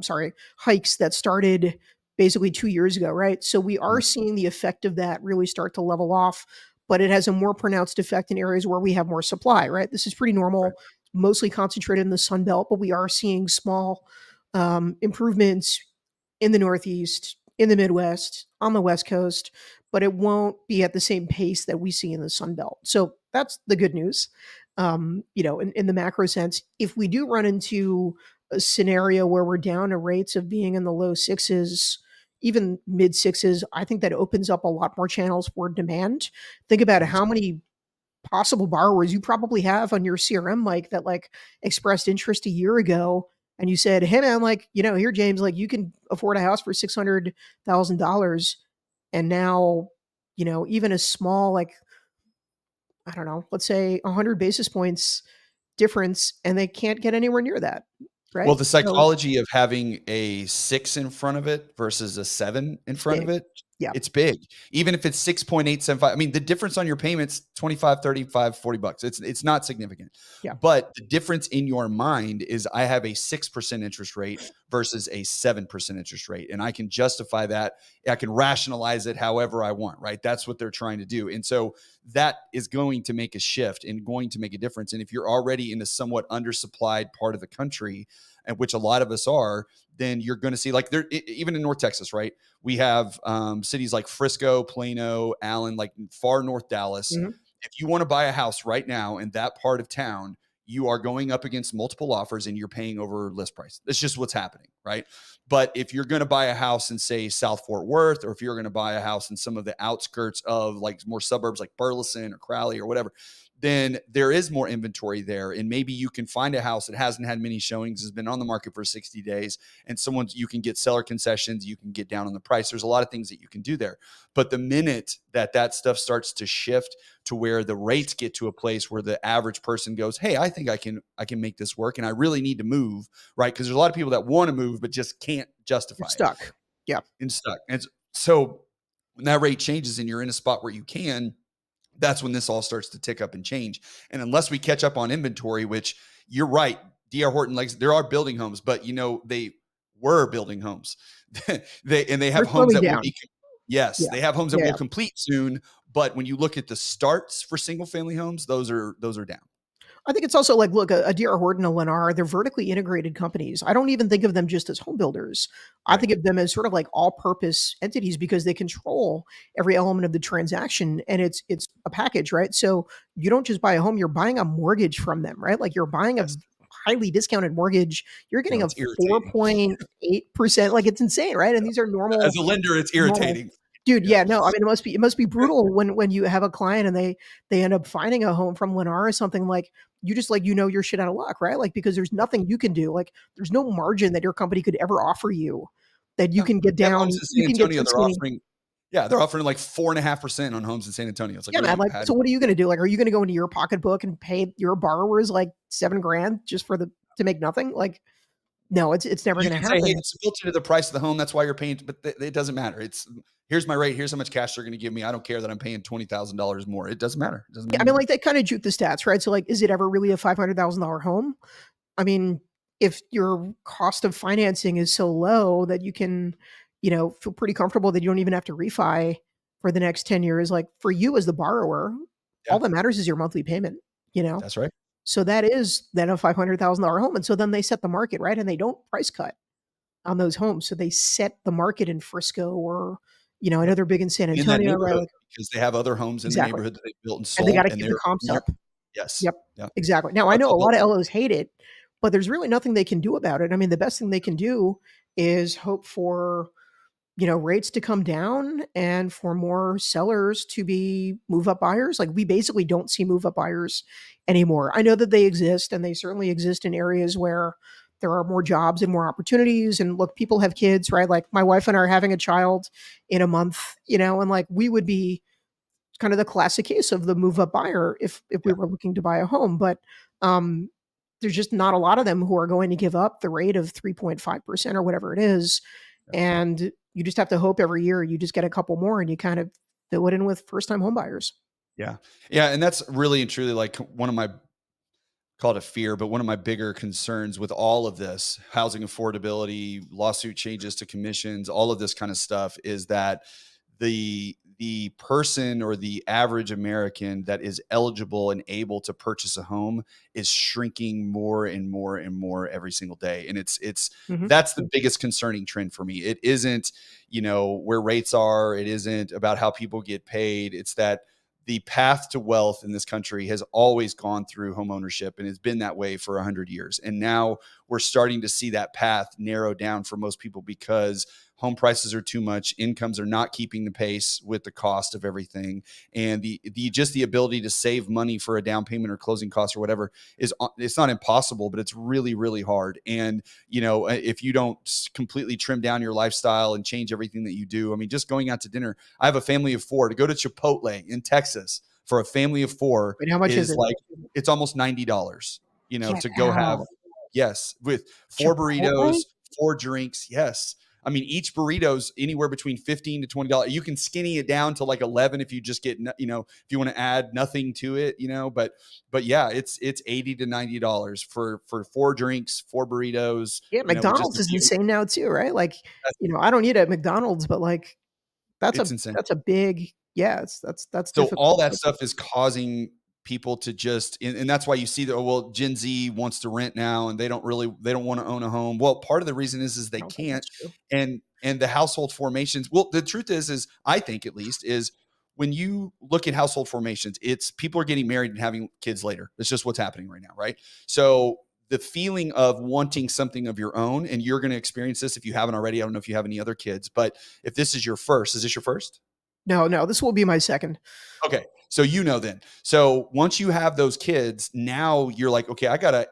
sorry, hikes that started basically 2 years ago, right? So we are Mhm. seeing the effect of that really start to level off, but it has a more pronounced effect in areas where we have more supply, right? This is pretty Right. normal, mostly concentrated in the Sun Belt, but we are seeing small improvements in the Northeast, in the Midwest, on the West Coast, but it won't be at the same pace that we see in the Sun Belt. So that's the good news. In the macro sense, if we do run into a scenario where we're down to rates of being in the low sixes, even mid sixes, I think that opens up a lot more channels for demand. Think about I think how so. many possible borrowers you probably have on your CRM, Mike, that like expressed interest a year ago, and you said, "Hey, man, like here, James, like you can afford a house for $600,000," and now, even a small like I don't know, let's say 100 basis points difference, and they can't get anywhere near that, Well, right? the So psychology of having a 6 in front of it versus a 7 in it's front of big. it, Yeah, it's big. Even if it's 6.875, I mean, the difference on your payments, 25, 35, $40. It's not significant. yeah, But the difference in your mind is I have a 6% interest rate versus a 7% interest rate. And I can justify that. I can rationalize it however I want, right? That's what they're trying to do. And so that is going to make a shift and going to make a difference. And if you're already in a somewhat undersupplied part of the country, and which a lot of us are, then you're going to see like there, even in North Texas, right? We have cities like Frisco, Plano, Allen, like far North Dallas. mhm, If you want to buy a house right now in that part of town, you are going up against multiple offers and you're paying over list price. That's just what's happening, right? But if you're going to buy a house in, say, South Fort Worth, or if you're going to buy a house in some of the outskirts of like more suburbs like Burleson or Crowley or whatever, then there is more inventory there. And maybe you can find a house that hasn't had many showings, has been on the market for 60 days, and you can get seller concessions, you can get down on the price. There's a lot of things that you can do there. But the minute that stuff starts to shift to where the rates get to a place where the average person goes, hey, I think I can make this work and I really need to move, right? Because there's a lot of people that want to move but just can't you're justify it stuck. Yeah, and stuck. And so when that rate changes and you're in a spot where you can, that's when this all starts to tick up and change. And unless we catch up on inventory, which you're right, DR Horton, like there are building homes, but they were building homes. they they're have homes slowing that will down. be, yes, Yeah, they have homes that yeah. will complete soon. But when you look at the starts for single family homes, those are down. I think it's also like, look, a D.R. Horton, a Lennar, they're vertically integrated companies. I don't even think of them just as home builders. I Right. think of them as sort of like all-purpose entities because they control every element of the transaction, and it's a package, right? So you don't just buy a home; you're buying a mortgage from them, right? Like you're buying a Yes. highly discounted mortgage. You're getting a It's irritating. 4.8%. Like it's insane, right? And these are As a lender, it's normal. irritating. Dude, Yeah. yeah, no, I mean, it must be brutal when you have a client and they end up finding a home from Lennar or something, like, you just, like, your shit out of luck, right? Like, because there's Yep. nothing you can do, like, there's no margin that your company could ever offer you that you No. can get They have homes down in San you can get Antonio. to skinny. They're offering like 4.5% on homes in San Antonio. It's like, Yeah, what are man, you like, had? so what are you gonna do? Like, are you gonna go into your pocketbook and pay your borrowers, like, 7 grand just to make nothing? Like, no, it's never You gonna can say, hey, happen. it's built into the price of the home. That's why you're paying, but it doesn't matter. It's here's my rate. Here's how much cash they're going to give me. I don't care that I'm paying $20,000 more. It doesn't matter. It doesn't Yeah, mean I mean, anything. like, they kinda juke the stats, right? So, like, is it ever really a $500,000 home? I mean, if your cost of financing is so low that you can, feel pretty comfortable that you don't even have to refi for the next 10 years, like for you as the borrower, Yeah, all that matters is your monthly payment, you know? that's right. So that is then a $500,000 home. And so then they set the market, right? And they don't price cut on those homes. So they set the market in Frisco or, I know Yep. they're big in San In that Antonio, right? neighborhood Like, because they have other homes in the exactly. neighborhood that they built and And they got sold, to and keep the comps they're up. yes, Yep, yeah. exactly. Now I That's know all a built. lot of LOs hate it, but there's really nothing they can do about it. I mean, the best thing they can do is hope for, rates to come down and for more sellers to be move up buyers. Like we basically don't see move up buyers anymore. I know that they exist and they certainly exist in areas where there are more jobs and more opportunities. And look, people have kids, right? Like my wife and I are having a child in a month, and like we would be kind of the classic case of the move up buyer if we Yeah. were looking to buy a home. But um, there's just not a lot of them who are going to give up the rate of 3.5% or whatever it is. Yeah. And you just have to hope every year you just get a couple more and you kind of fill it in with first time home buyers. Yeah. Yeah. And that's really and truly like one of my, call it a fear, but one of my bigger concerns with all of this housing affordability, lawsuit changes to commissions, all of this kind of stuff is that the person or the average American that is eligible and able to purchase a home is shrinking more and more and more every single day. And it's Mhm. that's the biggest concerning trend for me. It isn't, where rates are, it isn't about how people get paid. It's that the path to wealth in this country has always gone through home ownership and has been that way for 100 years. And now we're starting to see that path narrow down for most people because home prices are too much, incomes are not keeping the pace with the cost of everything, and the just the ability to save money for a down payment or closing costs or whatever is, it's not impossible, but it's really really hard. And if you don't completely trim down your lifestyle and change everything that you do, I mean, just going out to dinner, I have a family of 4 to go to Chipotle in Texas for a family of 4 Wait, how much is is it? like, it's almost $90, Get to go have, out. yes, with 4 Chipotle? burritos, 4 drinks. Yes. I mean, each burrito's anywhere between $15 to $20. You can skinny it down to like 11 if you just get, if you want to add nothing to it, but yeah, it's 80 to $90 for 4 drinks, 4 burritos, Yeah, with just McDonald's a is few. insane now too, right? Like, That's, I don't eat at McDonald's, but like that's a it's insane. that's a big yeah, that's So all difficult. that stuff is causing people to just, and that's why you see that, oh, well, Gen Z wants to rent now and they don't want to own a home. Well, part of the reason is I they don't think can't. that's true. And the household formations, well, the truth is I think at least is when you look at household formations, it's people are getting married and having kids later. It's just what's happening right now, right? So the feeling of wanting something of your own, and you're going to experience this if you haven't already. I don't know if you have any other kids, but if this is your first, is this your first? No, no, this will be my second. Okay. So then. So once you have those kids, now you're like, okay, I gotta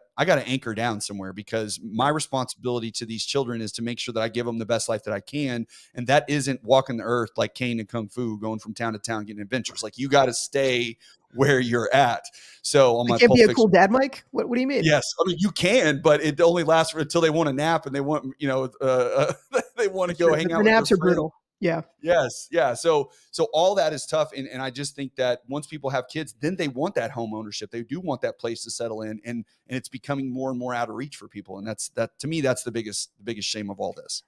anchor down somewhere because my responsibility to these children is to make sure that I give them the best life that I can. And that isn't walking the earth like Kane and Kung Fu, going from town to town getting adventures. Like you gotta stay where you're at. So on I my can't be Pulp a cool Fiction, dad, Mike? What do you mean? yes, I mean you can, but it only lasts until they want a nap and they want, they want to That's go true. hang The out with their naps are friends. brutal. Yeah. Yes, yeah. So all that is tough, and I just think that once people have kids, then they want that home ownership. They do want that place to settle in, and it's becoming more and more out of reach for people. And that to me, that's the biggest shame of all this.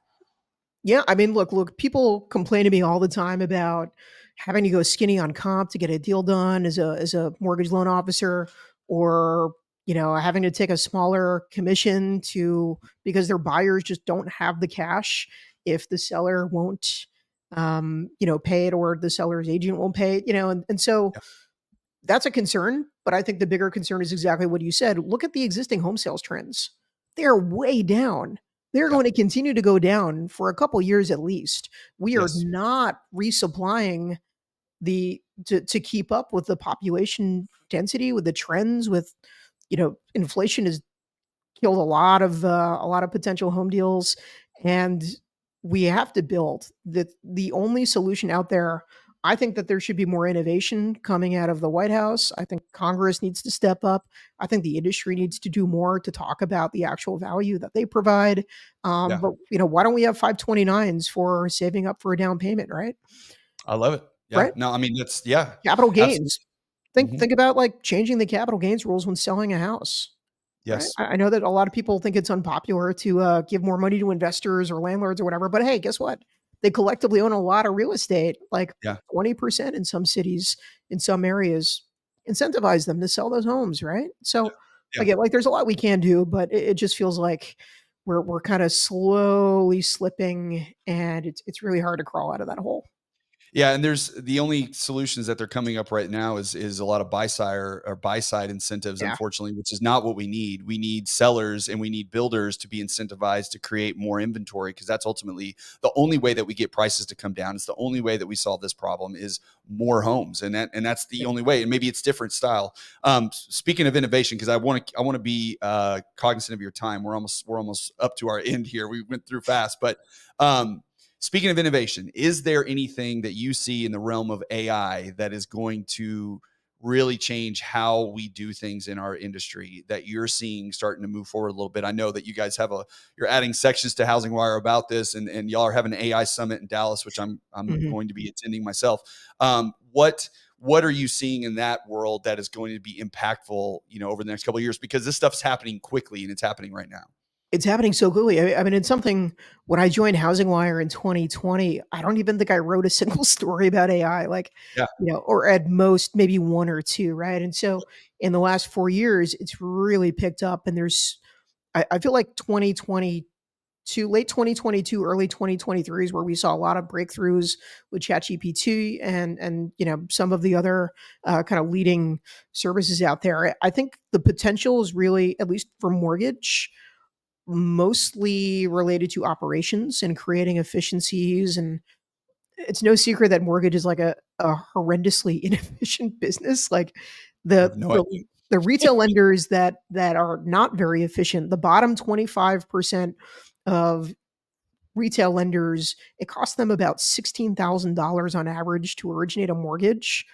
Yeah, I mean, look, people complain to me all the time about having to go skinny on comp to get a deal done as a mortgage loan officer, or having to take a smaller commission to because their buyers just don't have the cash if the seller won't pay it or the seller's agent won't pay it, and so Yeah, that's a concern, but I think the bigger concern is exactly what you said. Look at the existing home sales trends. They're way down. They're yeah, going to continue to go down for a couple years at least. We are yes, not resupplying to keep up with the population density, with the trends, with inflation is killed a lot of potential home deals, and we have to build. The only solution out there, I think that there should be more innovation coming out of the White House. I think Congress needs to step up. I think the industry needs to do more to talk about the actual value that they provide. yeah. But why don't we have 529s for saving up for a down payment, right? I love it. Yeah, Right? no, I mean that's yeah, Capital absolutely. gains. Think Mhm. about like changing the capital gains rules when selling a house. Right. Yes, I know that a lot of people think it's unpopular to give more money to investors or landlords or whatever, but hey, guess what? They collectively own a lot of real estate, like yeah, 20% in some cities, in some areas. Incentivize them to sell those homes, right? So yeah. again, like there's a lot we can do, but it just feels like we're kind of slowly slipping, and it's really hard to crawl out of that hole. Yeah, and there's the only solutions that they're coming up right now is a lot of buy side incentives, Yeah. unfortunately, which is not what we need. We need sellers and we need builders to be incentivized to create more inventory because that's ultimately the only way that we get prices to come down. It's the only way that we solve this problem is more homes, and that's the Yep. only way. And maybe it's different style. Speaking of innovation, because I want to be cognizant of your time. We're almost up to our end here. We went through fast, but. Speaking of innovation, is there anything that you see in the realm of AI that is going to really change how we do things in our industry that you're seeing starting to move forward a little bit? I know that you guys have you're adding sections to Housing Wire about this, and y'all are having an AI summit in Dallas, which I'm Mhm. going to be attending myself. What are you seeing in that world that is going to be impactful, over the next couple of years? Because this stuff's happening quickly and it's happening right now. It's happening so quickly. I mean, it's something when I joined Housing Wire in 2020, I don't even think I wrote a single story about AI, like, Yeah. or at most maybe one or two, right? And so in the last 4 years, it's really picked up. And I feel like 2022, late 2022, early 2023 is where we saw a lot of breakthroughs with ChatGPT and some of the other kind of leading services out there. I think the potential is really, at least for mortgage, mostly related to operations and creating efficiencies. And it's no secret that mortgage is like a horrendously inefficient business. Like I the have no the idea. the retail lenders that are not very efficient, the bottom 25% of retail lenders, it costs them about $16,000 on average to originate a mortgage.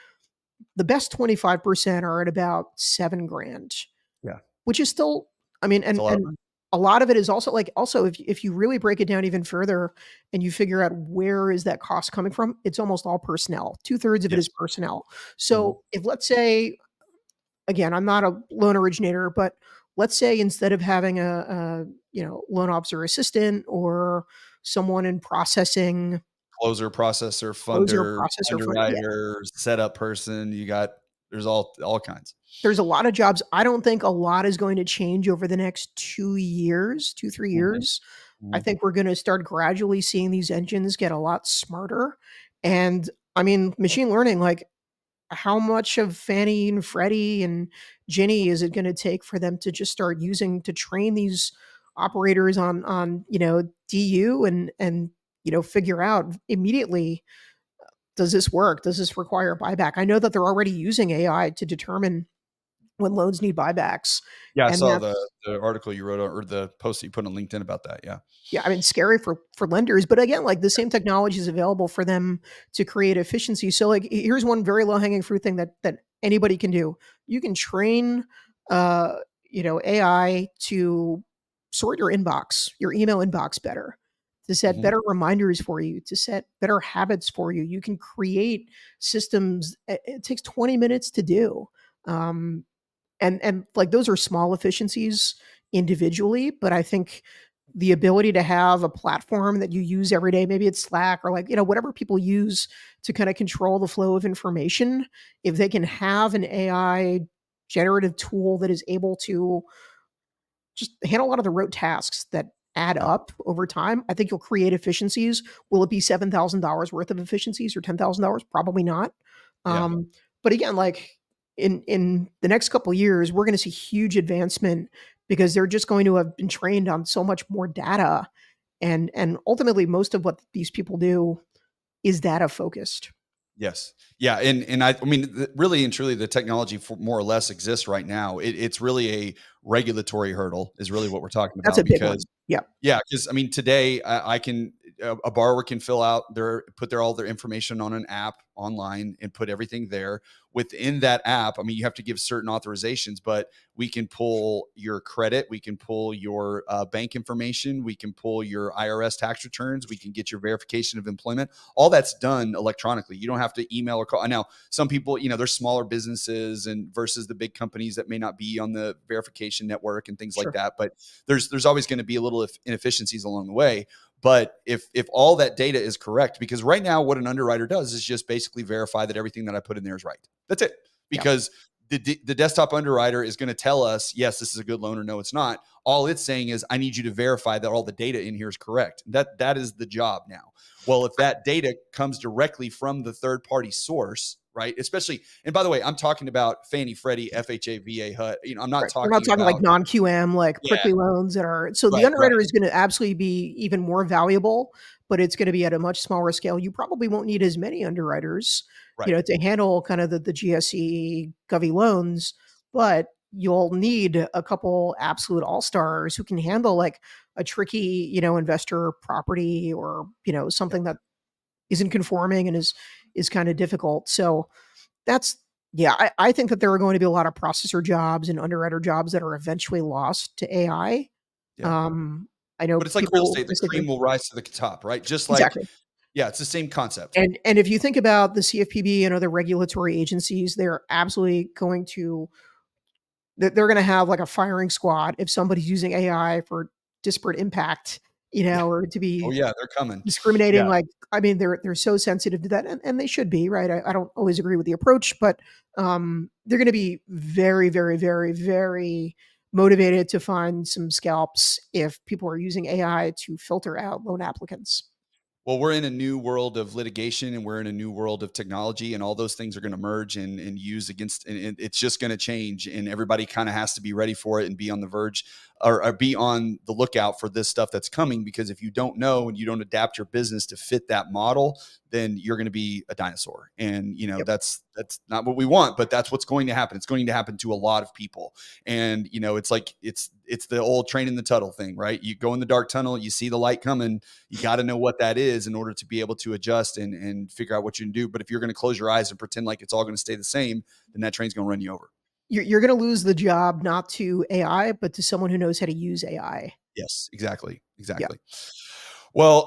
The best 25% are at about 7 grand, Yeah. which is still, I mean, It's a lot of and money. a lot of it is also like, also if you really break it down even further and you figure out where is that cost coming from, it's almost all personnel. 2/3 of it is Yes. personnel. Mhm. So if, let's say, again, I'm not a loan originator, but let's say instead of having a loan officer assistant or someone in processing, Closer, processor, closer funder, processor for, yeah, underwriter, setup person. There's all kinds. there's a lot of jobs. I don't think a lot is going to change over the next 2 years, 2, 3 Mhm. years. I Mhm. think we're gonna start gradually seeing these engines get a lot smarter. And I mean, machine learning, like, how much of Fannie and Freddie and Ginnie is it gonna take for them to just start using to train these operators on DU and figure out immediately, does this work? Does this require buyback? I know that they're already using AI to determine when loans need buybacks, Yeah, I and saw the that's, the article you wrote or the post that you put on LinkedIn about that. Yeah. yeah, I mean, scary for lenders, but again, like, the same technology is available for them to create efficiency. So, like, here's one very low hanging fruit thing that anybody can do. You can train, uh, AI to sort your inbox, your email inbox better, to set Mhm. better reminders for you, to set better habits for you. You can create systems. It takes 20 minutes to do. Um, and like, those are small efficiencies individually, but I think the ability to have a platform that you use every day, maybe it's Slack or, like, whatever people use to kind of control the flow of information, if they can have an AI generative tool that is able to just handle a lot of the rote tasks that add Yeah. up over time, I think you'll create efficiencies. Will it be $7,000 worth of efficiencies or $10,000? Probably not. Yeah. Um, but again, like, in the next couple of years, we're going to see huge advancement because they're just going to have been trained on so much more data, and ultimately, most of what these people do is data focused. Yes. Yeah. And I mean, really and truly, the technology for more or less exists right now. It's really a regulatory hurdle, is really what we're talking That's about. a big Because one. Yeah, yeah, because I mean, today I can a borrower can fill out put all their information on an app online and put everything there. Within that app, I mean, you have to give certain authorizations, but we can pull your credit, we can pull your bank information, we can pull your IRS tax returns, we can get your verification of employment. All that's done electronically. You don't have to email or call. Now, some people, there's smaller businesses and versus the big companies that may not be on the verification network and things like sure, that. But there's always going to be a little inefficiencies along the way. But if all that data is correct, because right now what an underwriter does is just basically verify that everything that I put in there is right. That's it. yeah, Because the desktop underwriter is going to tell us, yes, this is a good loan, or no, it's not. All it's saying is, I need you to verify that all the data in here is correct. That is the job now. Well, if that data comes directly from the third party source, right? Especially, and by the way, I'm talking about Fannie, Freddie, FHA, VA, HUD. I'm not right. We're not talking talking like about, non-QM, like yeah, prickly loans that are, so the right, right, underwriter is gonna absolutely be even more valuable, but it's gonna be at a much smaller scale. You probably won't need as many underwriters, right. to handle kind of the GSE govy loans, but you'll need a couple absolute all-stars who can handle like a tricky, investor property, or, Yep. something that isn't conforming and is kind of difficult. So that's yeah, I think that there are going to be a lot of processor jobs and underwriter jobs that are eventually lost to AI. Yeah. Um, I know But it's like real people estate, the cream will rise to the top, right? Just like, exactly. yeah, it's the same concept. And if you think about the CFPB and other regulatory agencies, they're absolutely going to they're going to have like a firing squad if somebody's using AI for disparate impact, Yeah. or to Oh be yeah, they're coming. discriminating. Yeah. Like, I mean, they're so sensitive to that, and they should be, right? I don't always agree with the approach, but they're going to be very, very, very, very motivated to find some scalps if people are using AI to filter out loan applicants. Well, we're in a new world of litigation and we're in a new world of technology, and all those things are going to merge and use against, and it's just going to change. And everybody kind of has to be ready for it and be on the verge, or be on the lookout for this stuff that's coming. Because if you don't know and you don't adapt your business to fit that model, then you're going to be a dinosaur. And, Yep. that's not what we want, but that's what's going to happen. It's going to happen to a lot of people. And, it's like, it's the old train in the tunnel thing, right? You go in the dark tunnel, you see the light coming, you got to know what that is in order to be able to adjust and figure out what you can do. But if you're going to close your eyes and pretend like it's all going to stay the same, then that train's going to run you over. You're going to lose the job not to AI, but to someone who knows how to use AI. Yes, exactly. Yeah. Exactly. Well,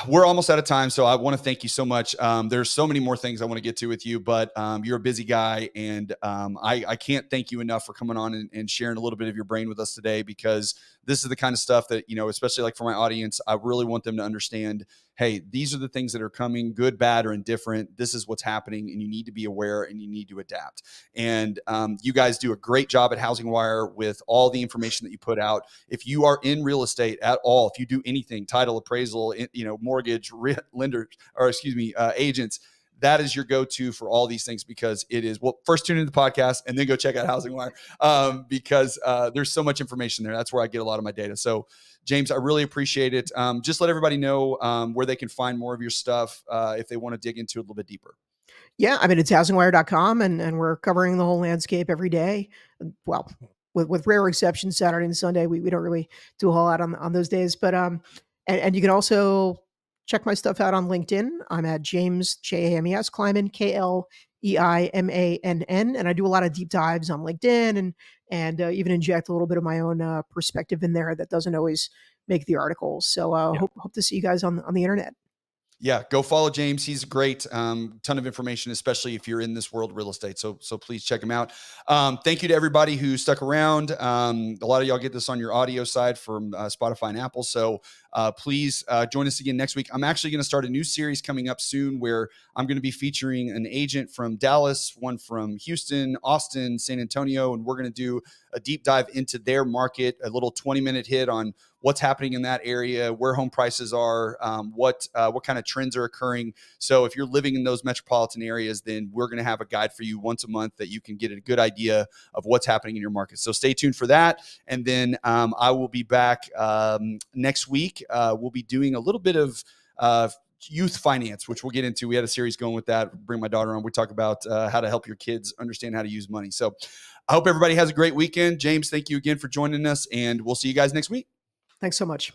we're almost out of time, so I want to thank you so much. There's so many more things I want to get to with you, but you're a busy guy, and I can't thank you enough for coming on and sharing a little bit of your brain with us today, because this is the kind of stuff that, especially like for my audience, I really want them to understand, hey, these are the things that are coming, good, bad, or indifferent. This is what's happening, and you need to be aware and you need to adapt. And you guys do a great job at Housing Wire with all the information that you put out. If you are in real estate at all, if you do anything, title, appraisal, mortgage, lenders, or excuse me, agents, that is your go-to for all these things, because it is, well, first tune into the podcast and then go check out Housing Wire, because there's so much information there. That's where I get a lot of my data. So James, I really appreciate it. Just let everybody know where they can find more of your stuff if they want to dig into it a little bit deeper. Yeah, I mean, it's housingwire.com, and we're covering the whole landscape every day. Well, with rare exceptions, Saturday and Sunday, we don't really do a whole lot on those days. But and you can also check my stuff out on LinkedIn. I'm at James James Kleimann, Kleimann, and I do a lot of deep dives on LinkedIn, and even inject a little bit of my own perspective in there that doesn't always make the articles. So hope to see you guys on the internet. Yeah, go follow James. He's great. Ton of information, especially if you're in this world of real estate. So please check him out. Thank you to everybody who stuck around. A lot of y'all get this on your audio side from Spotify and Apple. So please join us again next week. I'm actually going to start a new series coming up soon where I'm going to be featuring an agent from Dallas, one from Houston, Austin, San Antonio, and we're going to do a deep dive into their market, a little 20-minute hit on what's happening in that area, where home prices are, what kind of trends are occurring. So if you're living in those metropolitan areas, then we're going to have a guide for you once a month that you can get a good idea of what's happening in your market. So stay tuned for that. And then I will be back next week. We'll be doing a little bit of youth finance, which we'll get into. We had a series going with that. Bring my daughter on. We talk about how to help your kids understand how to use money. So I hope everybody has a great weekend. James, thank you again for joining us, and we'll see you guys next week. Thanks so much.